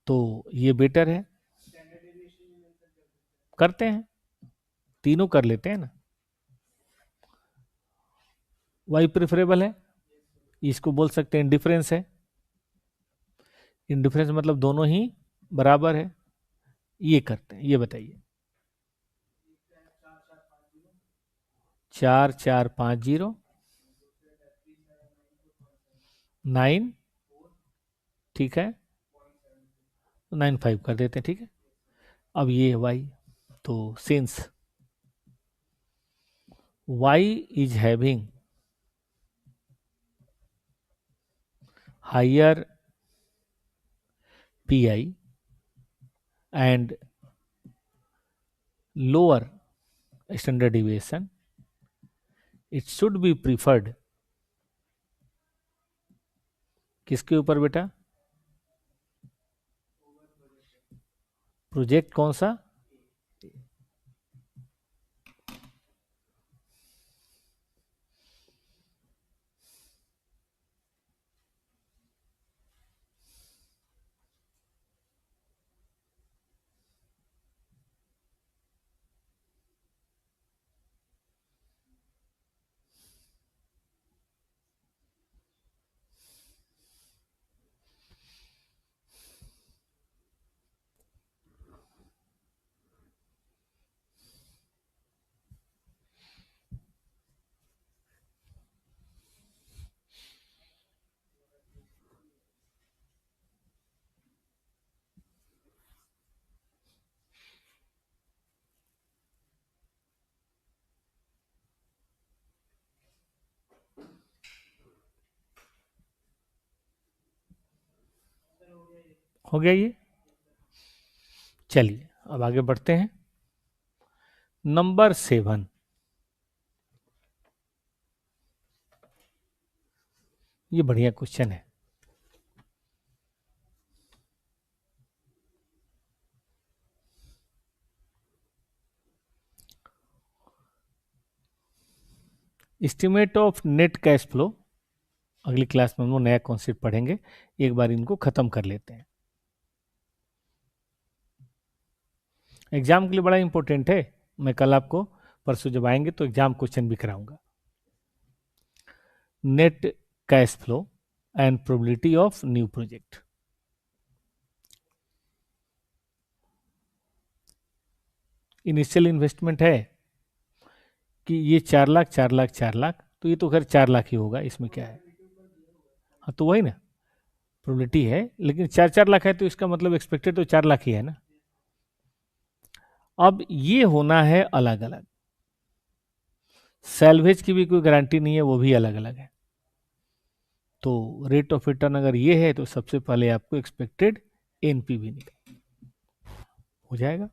तो ये बेटर है, करते हैं, तीनों कर लेते हैं ना। वाई प्रेफरेबल है, इसको बोल सकते हैं इंडिफरेंस है। इंडिफरेंस मतलब दोनों ही बराबर है, ये करते हैं, ये बताइए। 4450 9, ठीक है, 95 कर देते हैं, ठीक है। अब ये है वाई, तो since Y is having higher PI and lower standard deviation, it should be preferred, किसके ऊपर बेटा? प्रोजेक्ट कौन सा? हो गया ये। चलिए अब आगे बढ़ते हैं। नंबर 7, ये बढ़िया क्वेश्चन है। Estimate of net cash flow, अगली क्लास में हम लोग नया कॉन्सेप्ट पढ़ेंगे, एक बार इनको खत्म कर लेते हैं। एग्जाम के लिए बड़ा इंपॉर्टेंट है, मैं कल आपको, परसों जब आएंगे तो एग्जाम क्वेश्चन भी कराऊंगा। Net cash flow and probability of new project. Initial investment है कि ये 4 लाख 4 लाख 4 लाख, तो ये तो खैर 4 लाख ही होगा, इसमें क्या है। हाँ तो वही ना, प्रोबेबिलिटी है, लेकिन 4 4 लाख है तो इसका मतलब एक्सपेक्टेड तो 4 लाख ही है ना। अब ये होना है अलग अलग, सैलवेज की भी कोई गारंटी नहीं है, वो भी अलग अलग है। तो रेट ऑफ रिटर्न अगर ये है तो सबसे पहले आपको एक्सपेक्टेड एनपीवी निकाल हो जाएगा।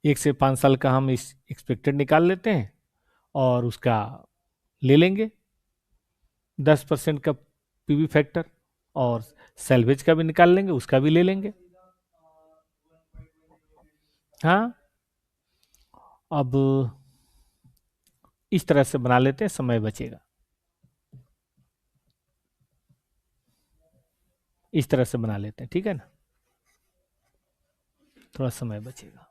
1 से 5 साल का हम इस एक्सपेक्टेड निकाल लेते हैं और उसका ले लेंगे 10% का पीवी फैक्टर, और सैलवेज का भी निकाल लेंगे, उसका भी ले लेंगे। हाँ, अब इस तरह से बना लेते हैं, समय बचेगा। इस तरह से बना लेते हैं, ठीक है ना, थोड़ा समय बचेगा।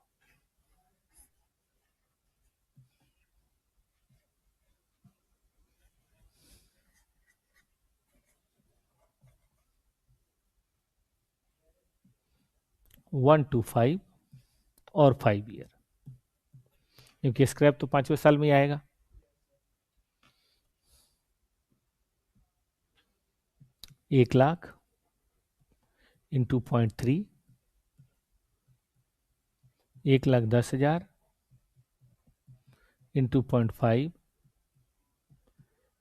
वन टू फाइव और 5 ईयर, क्योंकि स्क्रैप तो 5वें साल में ही आएगा। 1 लाख इंटू 0.3, 1,10,000 इंटू 0.5,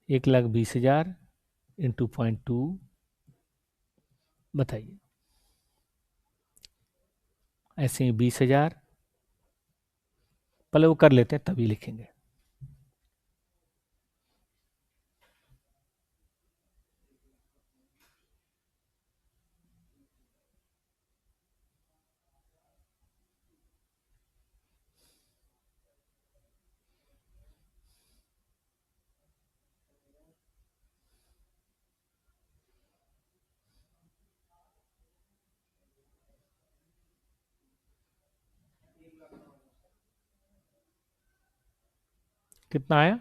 1,20,000 इंटू 0.2। बताइए ऐसे ही 20,000, पहले वो कर लेते हैं तभी लिखेंगे। कितना आया?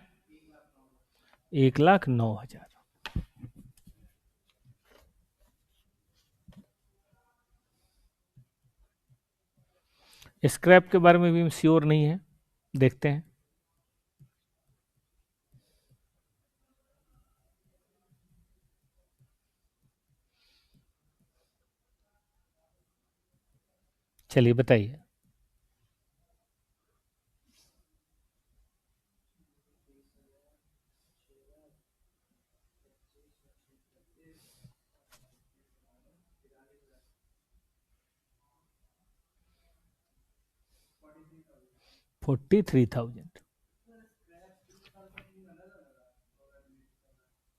1,09,000। स्क्रैप के बारे में भी श्योर नहीं है, देखते हैं। चलिए बताइए। 43,000।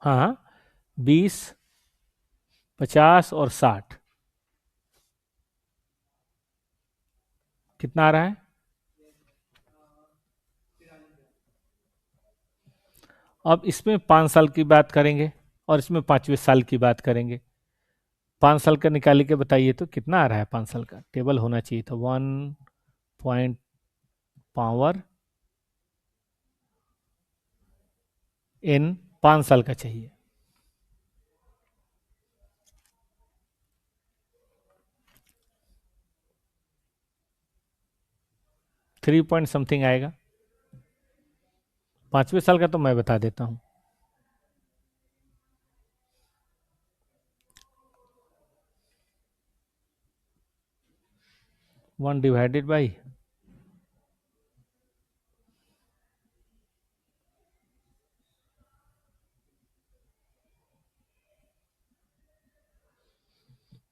हाँ, 20, 50 और 60, कितना आ रहा है? अब इसमें 5 साल की बात करेंगे और इसमें 5वें साल की बात करेंगे। 5 साल का निकाल के बताइए तो कितना आ रहा है? 5 साल का टेबल होना चाहिए था। 1 पॉइंट पावर n, 5 साल का चाहिए। 3 पॉइंट समथिंग आएगा। 5वें साल का तो मैं बता देता हूँ। 1/,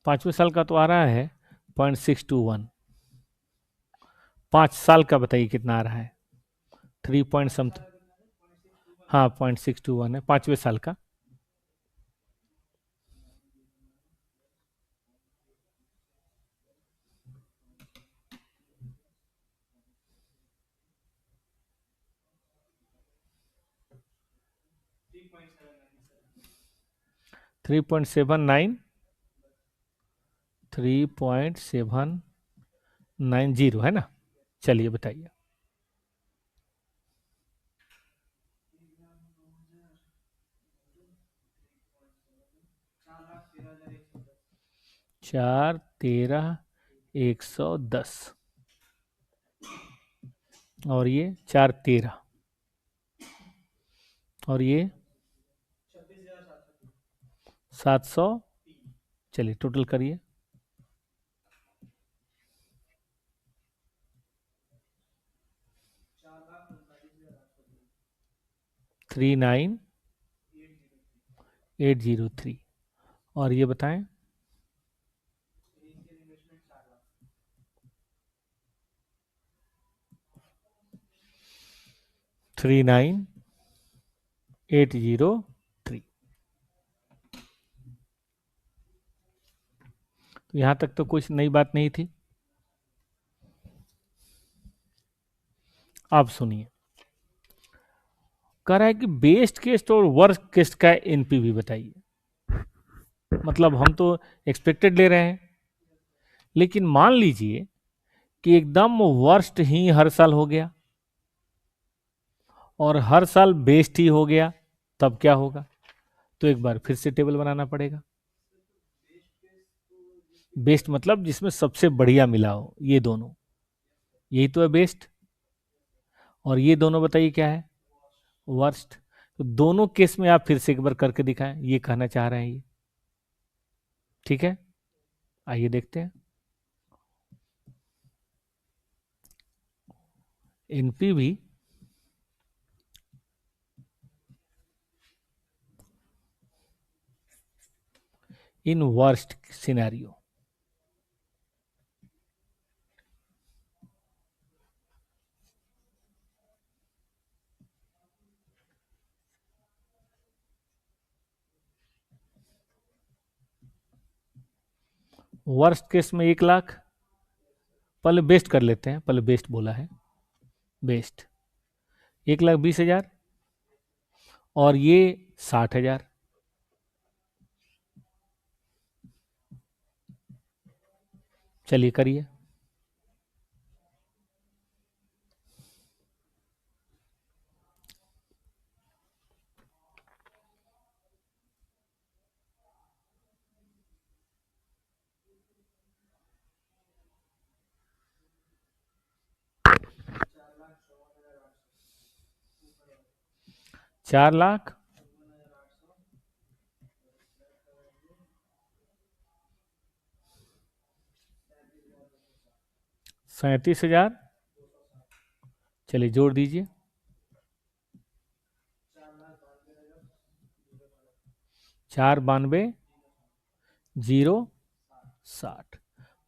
5वें साल का तो आ रहा है 0.621। 5 साल का बताइए कितना आ रहा है? 3 पॉइंट समथिंग। हाँ, 0.621 है 5वें साल का। थ्री पॉइंट सेवन नाइन 3.790 है ना? चलिए बताइए। 4,13,110 और ये 4,13 और ये 700। चलिए टोटल करिए। 39,803। और ये बताएं। 39,803। तो यहां तक तो कुछ नई बात नहीं थी। आप सुनिए, कह रहा है कि बेस्ट केस और वर्स्ट केस का एनपीवी बताइए। मतलब हम तो एक्सपेक्टेड ले रहे हैं, लेकिन मान लीजिए कि एकदम वर्स्ट ही हर साल हो गया और हर साल बेस्ट ही हो गया, तब क्या होगा? तो एक बार फिर से टेबल बनाना पड़ेगा। बेस्ट मतलब जिसमें सबसे बढ़िया मिला हो, ये दोनों, यही तो है बेस्ट। और ये दोनों बताइए क्या है? वर्स्ट। तो दोनों केस में आप फिर से एक बार करके दिखाएं, ये कहना चाह रहे हैं ये। ठीक है, आइए देखते हैं। NPV in worst scenario. Worst case में 1 लाख, पहले बेस्ट कर लेते हैं, पहले बेस्ट बोला है, बेस्ट 1,20,000 और ये 60,000। चलिए करिए। चार लाख 37,000। चलिए जोड़ दीजिए। 492,060।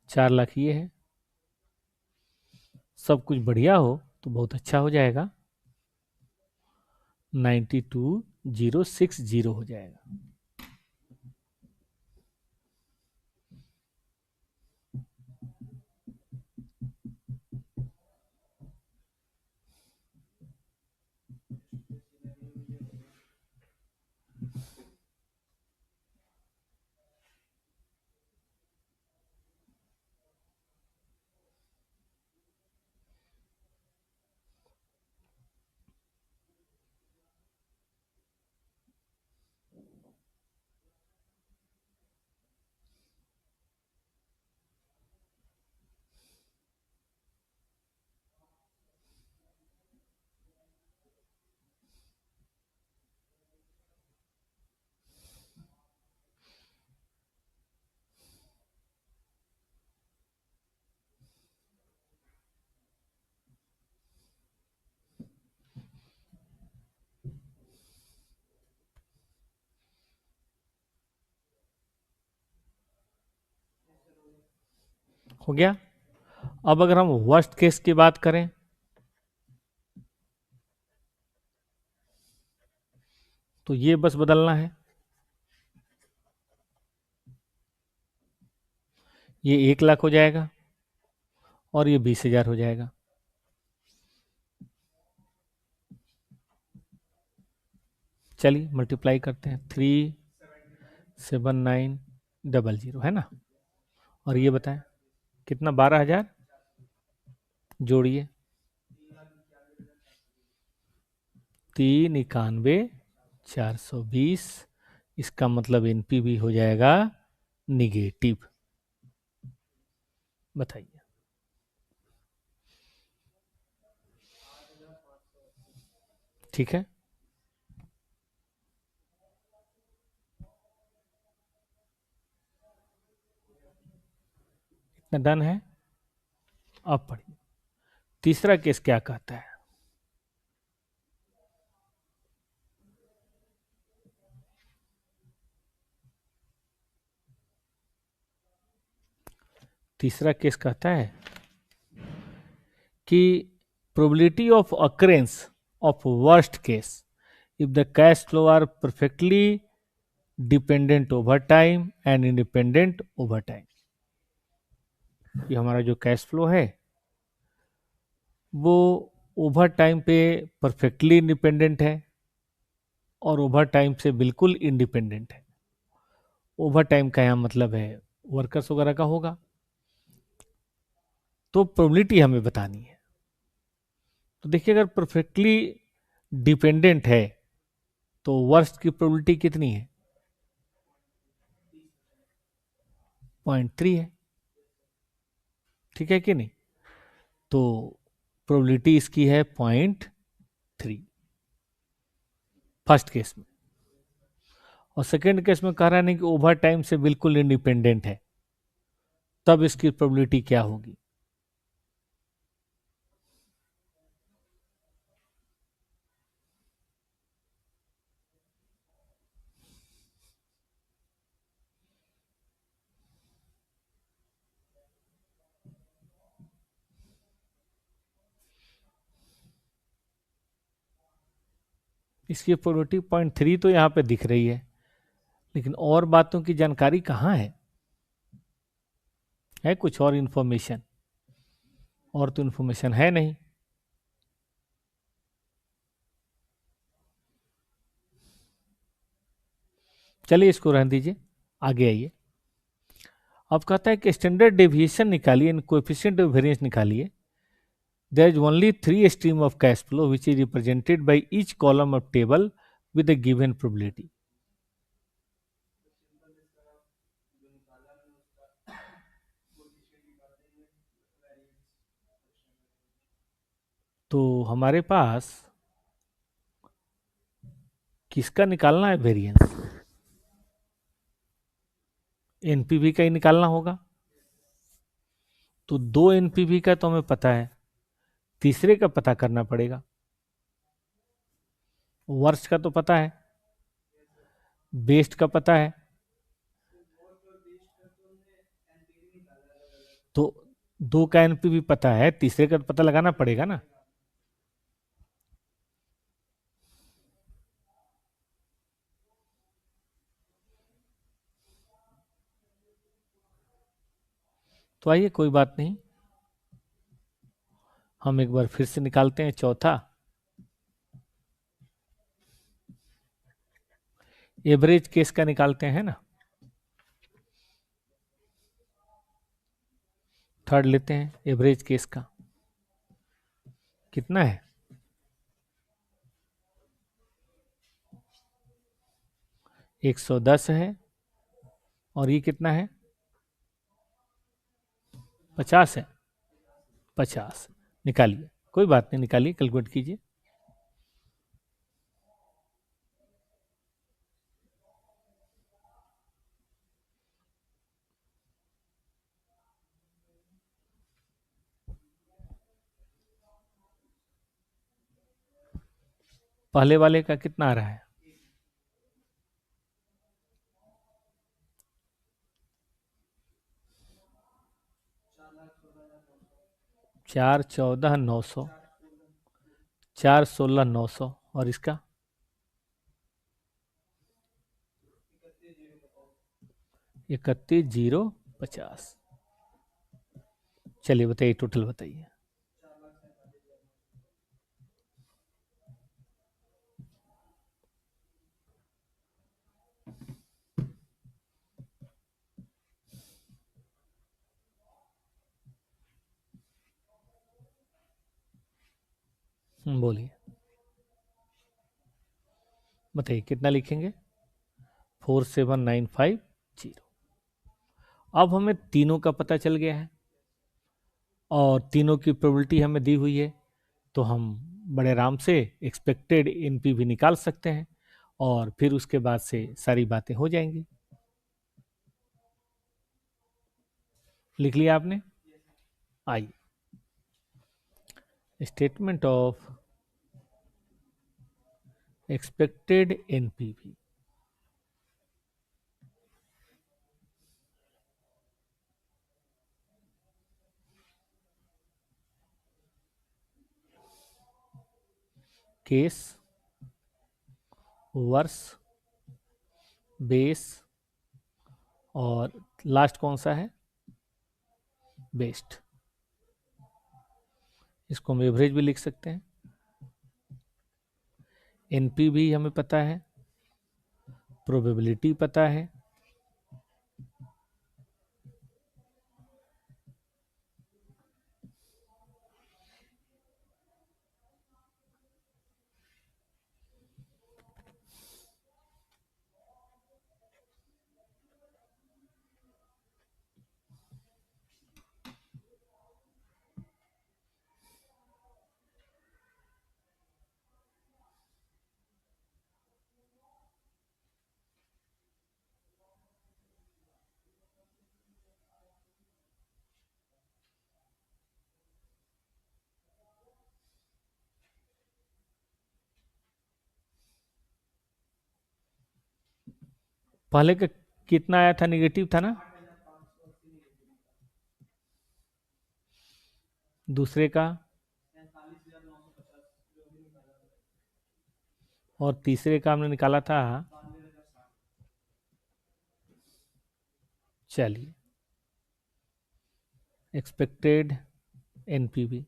4 लाख ये है। सब कुछ बढ़िया हो तो बहुत अच्छा हो जाएगा, 92,060 हो जाएगा। हो गया। अब अगर हम वर्स्ट केस की बात करें तो ये बस बदलना है, ये 1 लाख हो जाएगा और ये 20,000 हो जाएगा। चलिए मल्टीप्लाई करते हैं, 37900 है ना। और ये बताएं कितना, 12,000। जोड़िए, 391,420। इसका मतलब एनपीवी हो जाएगा निगेटिव। बताइए। ठीक है, इतना डन है। अब पढ़िए तीसरा केस क्या कहता है। तीसरा केस कहता है कि probability of occurrence of worst case if the cash flow are perfectly dependent over time and independent over time। ये हमारा जो कैश फ्लो है वो ओवर टाइम पे परफेक्टली इंडिपेंडेंट है और ओवर टाइम से बिल्कुल इंडिपेंडेंट है। ओवर टाइम का यहाँ मतलब है वर्कर्स वगैरह का होगा, तो प्रोबेबिलिटी हमें बतानी है। तो देखिए अगर परफेक्टली डिपेंडेंट है तो वर्स्ट की प्रोबेबिलिटी कितनी है, 0.3 है। ठीक है कि नहीं। तो प्रोबेबिलिटी इसकी है 0.3 फर्स्ट केस में। और सेकेंड केस में कह रहा है नहीं कि ओवर टाइम से बिल्कुल इंडिपेंडेंट है, तब इसकी प्रोबेबिलिटी क्या होगी। इसकी प्रोबेबिलिटी 0.3 तो यहाँ पे दिख रही है, लेकिन और बातों की जानकारी कहाँ है। है कुछ और इन्फॉर्मेशन? और तो इन्फॉर्मेशन है नहीं। चलिए इसको रहने दीजिए, आगे आइए। अब कहता है कि स्टैंडर्ड डेविएशन निकालिए, कोएफिशिएंट ऑफ वेरिएंस निकालिए। There is only three stream of cash flow which is represented by each column of table with a given probability. तो हमारे पास किसका निकालना है वेरिएंस? एनपीवी का ही निकालना होगा। तो दो एनपीवी का तो हमें पता है, तीसरे का पता करना पड़ेगा। वर्स्ट का तो पता है, बेस्ट का पता है। तो दो का एनपीवी पता है, तीसरे का तो पता लगाना पड़ेगा ना। तो आइए कोई बात नहीं, हम एक बार फिर से निकालते हैं चौथा। एवरेज केस का निकालते हैं ना। थर्ड लेते हैं एवरेज केस का, कितना है? 110 है। और ये कितना है? 50 है। 50 निकालिए, कोई बात नहीं, निकालिए, कैलकुलेट कीजिए। पहले वाले का कितना आ रहा है? 414,900, 416,900, और इसका 31,050। चलिए बताइए, टोटल बताइए। बोलिए, बताइए कितना लिखेंगे? 47,950। अब हमें तीनों का पता चल गया है और तीनों की प्रोबेबिलिटी हमें दी हुई है, तो हम बड़े आराम से एक्सपेक्टेड एनपीवी निकाल सकते हैं और फिर उसके बाद से सारी बातें हो जाएंगी। लिख लिया आपने? आइए, statement of expected NPV. Case, worse, base, और लास्ट कौन सा है? बेस्ट। इसको हम एवरेज भी लिख सकते हैं। एनपी भी हमें पता है, प्रोबेबिलिटी पता है, पहले का कितना आया था? निगेटिव था ना। दूसरे का, और तीसरे का हमने निकाला था। चलिए, एक्सपेक्टेड एनपीवी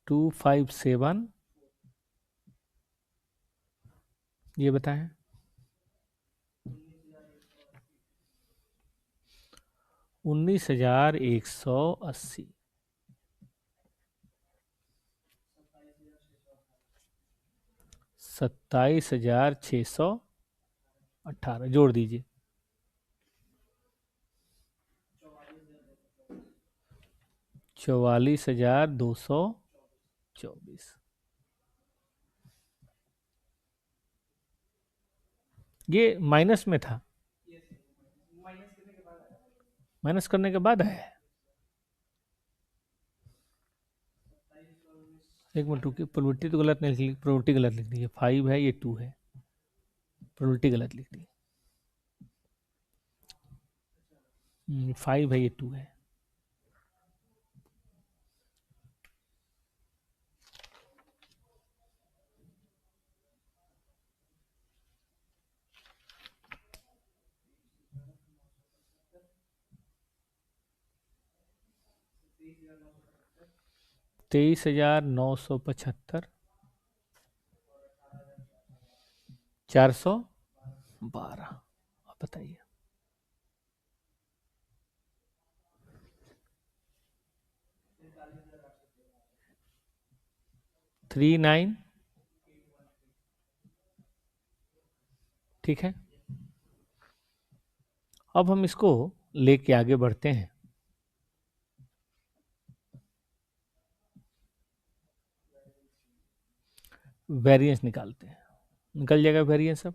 257, ये बताएं। 19,180। 27,618 जोड़ दीजिए। 44,224। ये माइनस में था, माइनस करने के बाद है। एक मिनट रुकिए, प्रोबेबिलिटी तो गलत नहीं लिखी, प्रोबेबिलिटी गलत लिख दी है। 5 है, ये 2 है, प्रोबेबिलिटी गलत लिख दी। 5 है, ये 2 है। तेईस हजार 975, 412। आप बताइए। 39। ठीक है, अब हम इसको लेके आगे बढ़ते हैं। वेरिएंस निकालते हैं, निकल जाएगा वेरिएंस। अब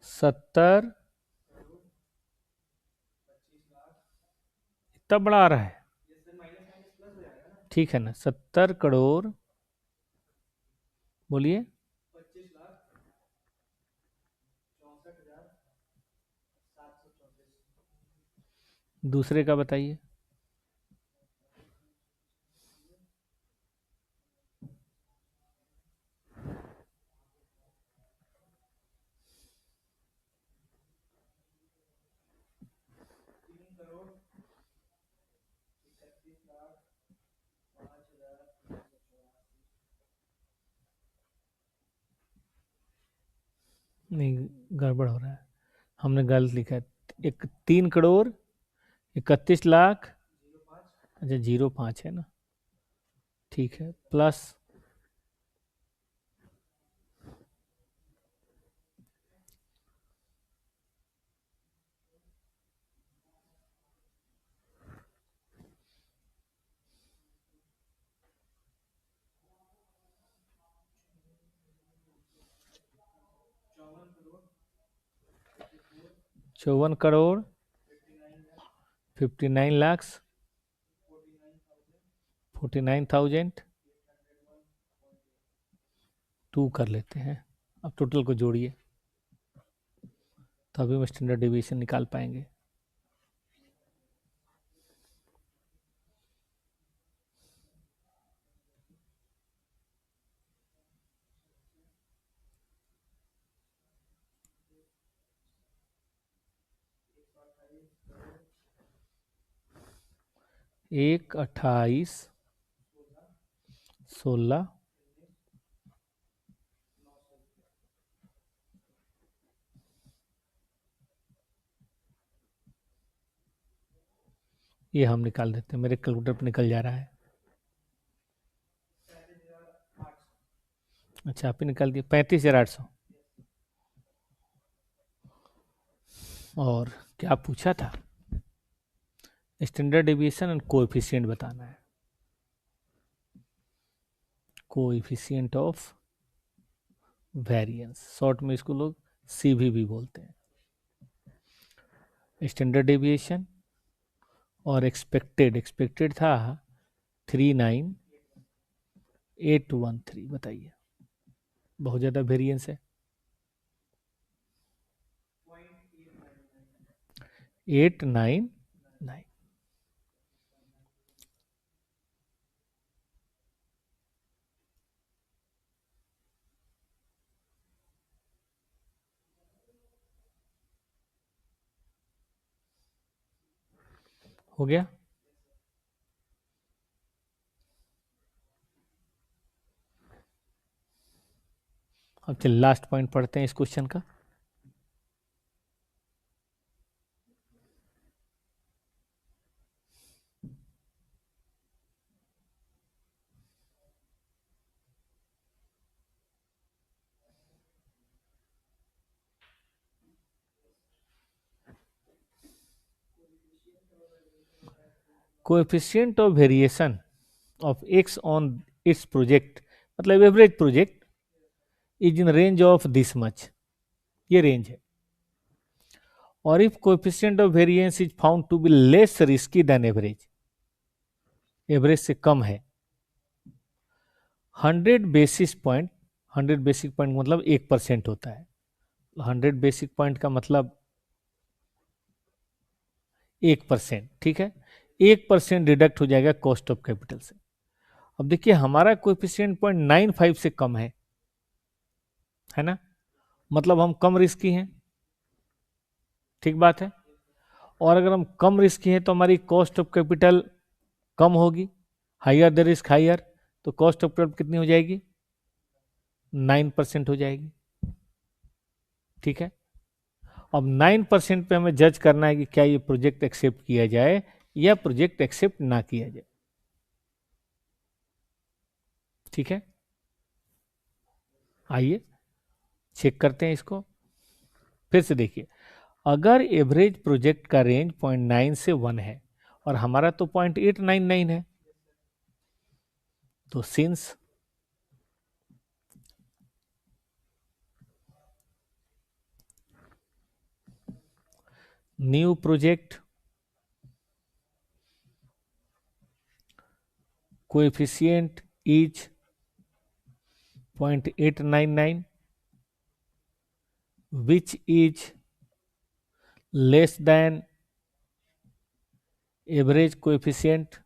सत्तर, इतना बड़ा आ रहा है। ठीक है ना, 70 करोड़, बोलिए। दूसरे का बताइए। नहीं, गड़बड़ हो रहा है, हमने गलत लिखा है। एक 3 करोड़ 31 लाख, अच्छा 05 है ना। ठीक है, प्लस 54 करोड़ 59 लाख 49,000 2 कर लेते हैं। अब टोटल को जोड़िए, तो अभी हम स्टैंडर्ड डिवीजन निकाल पाएंगे। एक 28 16 ये हम निकाल देते हैं, मेरे कैलकुलेटर पर निकल जा रहा है। अच्छा आप ही निकाल दिए 35,800। और क्या पूछा था? स्टैंडर्ड डेविएशन एंड कोएफिशिएंट बताना है। कोएफिशिएंट ऑफ वेरिएंस, शॉर्ट में इसको लोग सीवी भी बोलते हैं। स्टैंडर्ड डेविएशन और एक्सपेक्टेड था 39813। बताइए, बहुत ज़्यादा वेरिएंस है। 899 हो गया। अब चल लास्ट पॉइंट पढ़ते हैं इस क्वेश्चन का। Coefficient of variation of X on its project, मतलब average project, is in range of this much, ये रेंज है। और if coefficient of variance is found to be less risky than average, average से कम है, 100 basis point, 100 basic point मतलब 1% होता है, 100 बेसिक पॉइंट का मतलब 1%, ठीक है। 1% डिडक्ट हो जाएगा कॉस्ट ऑफ कैपिटल से। अब देखिए हमारा कोएफिशिएंट 0.95 से कम है ना, मतलब हम कम रिस्की हैं, ठीक बात है। और अगर हम कम रिस्की हैं तो हमारी कॉस्ट ऑफ कैपिटल कम होगी, हायर द रिस्क हायर, तो कॉस्ट ऑफ कैपिटल कितनी हो जाएगी? 9% हो जाएगी, ठीक है। अब 9% पे हमें जज करना है कि क्या ये प्रोजेक्ट एक्सेप्ट किया जाए या प्रोजेक्ट एक्सेप्ट ना किया जाए, ठीक है। आइए चेक करते हैं इसको फिर से। देखिए अगर एवरेज प्रोजेक्ट का रेंज 0.9 से 1 है और हमारा तो 0.899 है, तो since new project coefficient is 0.899 which is less than average coefficient,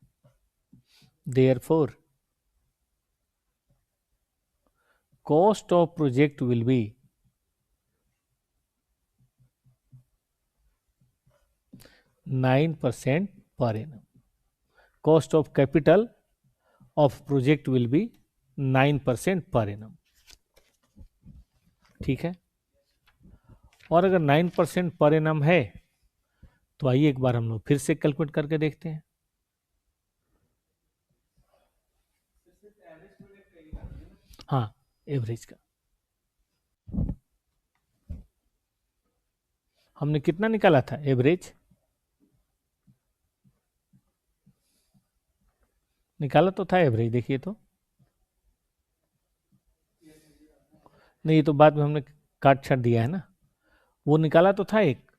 therefore cost of project will be 9% per annum. Cost of capital of project will be 9% per annum, ठीक है। और अगर 9% पर एनम है तो आइए एक बार हम लोग फिर से कैलकुलेट करके देखते हैं। हाँ एवरेज का हमने कितना निकाला था एवरेज? निकाला तो था एवरेज, देखिए तो नहीं, ये तो बाद में हमने काट छाट दिया है ना, वो निकाला तो था एक।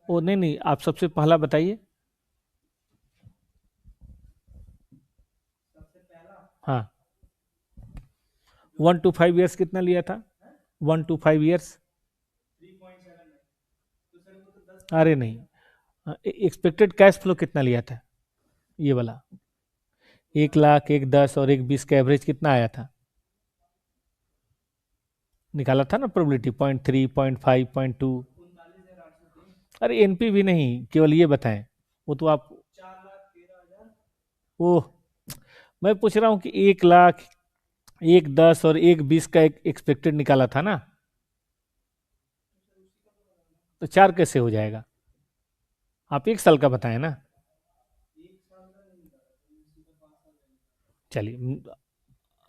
ओ नहीं नहीं, आप सबसे पहला बताइए। हाँ 1 to 5 ईयर्स कितना लिया था? 1 to 5 ईयर्स, अरे नहीं, एक्सपेक्टेड कैश फ्लो कितना लिया था ये वाला? 1 लाख, 1 10 और 1 20 का एवरेज कितना आया था? निकाला था ना प्रोबेबिलिटी, 0.3, 0.5, 0.2। अरे एनपीवी नहीं, केवल ये बताएं। वो तो आप, ओह, मैं पूछ रहा हूँ कि 1 लाख, 1 10 और 1 20 का एक एक्सपेक्टेड निकाला था ना, तो 4 कैसे हो जाएगा? आप 1 साल का बताएं ना। चलिए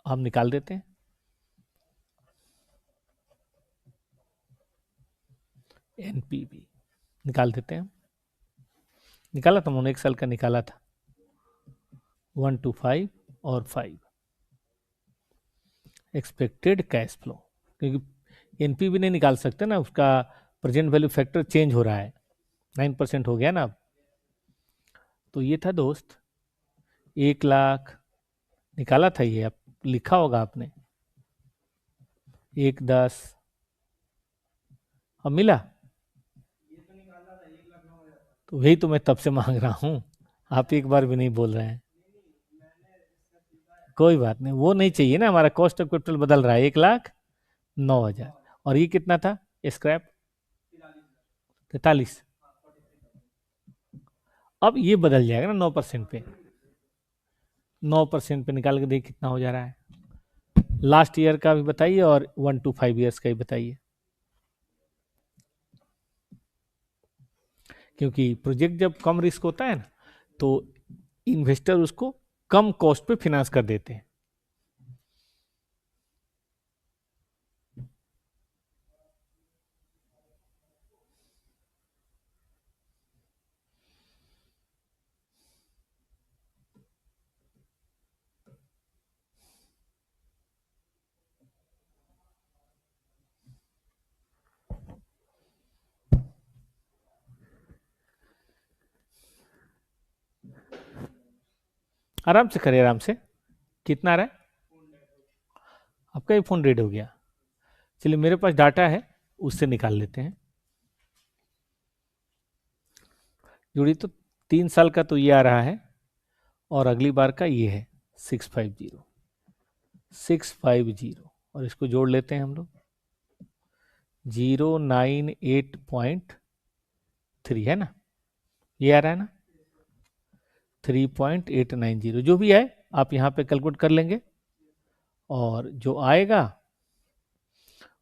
हम निकाल देते हैं। एनपीवी निकाल देते हैं। निकाला था मैंने, 1 साल का निकाला था। 1 to 5 और 5 एक्सपेक्टेड कैश फ्लो, क्योंकि एनपीवी नहीं निकाल सकते ना, उसका प्रेजेंट वैल्यू फैक्टर चेंज हो रहा है। 9% हो गया ना अब। तो ये था दोस्त, 1 लाख निकाला था ये, अब लिखा होगा आपने। 1 10, अब मिला। तो वही तो मैं तब से मांग रहा हूँ, आप एक बार भी नहीं बोल रहे हैं। कोई बात नहीं, वो नहीं चाहिए ना, हमारा कॉस्ट ऑफ कैपिटल बदल रहा है। 1,09,000, और ये कितना था स्क्रैप? 43। अब ये बदल जाएगा ना 9% पे। 9% पे निकाल के देखिए कितना हो जा रहा है। लास्ट ईयर का भी बताइए और 1 to 5 ईयर्स का भी बताइए, क्योंकि प्रोजेक्ट जब कम रिस्क होता है ना, तो इन्वेस्टर उसको कम कॉस्ट पे फिनांस कर देते हैं। आराम से करें, आराम से। कितना आ रहा है? आपका ही फोन रेड हो गया। चलिए, मेरे पास डाटा है, उससे निकाल लेते हैं। जुड़ी तो 3 साल का तो ये आ रहा है, और अगली बार का ये है 650 और इसको जोड़ लेते हैं हम लोग। 098.3 है ना, ये आ रहा है ना। 3.890 जो भी है, आप यहाँ पे कैलकुलेट कर लेंगे, और जो आएगा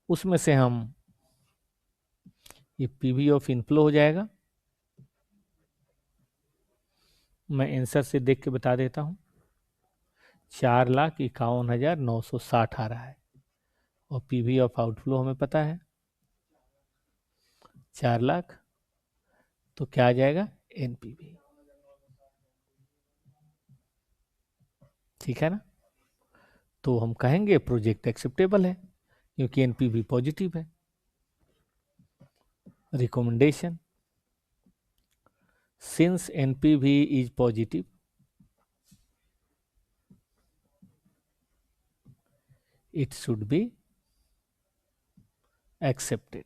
उसमें से हम, ये पीवी ऑफ इनफ्लो हो जाएगा। मैं आंसर से देख के बता देता हूँ। 4,51,960 आ रहा है, और पीवी ऑफ आउटफ्लो हमें पता है 4 लाख। तो क्या आ जाएगा? एनपीवी। ठीक है ना? तो हम कहेंगे प्रोजेक्ट एक्सेप्टेबल है, क्योंकि एनपीवी पॉजिटिव है। Recommendation, since NPV is positive, it should be accepted।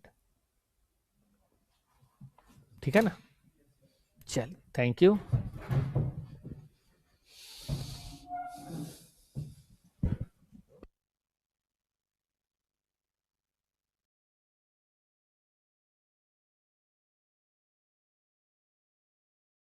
ठीक है ना? चलिए, थैंक यू।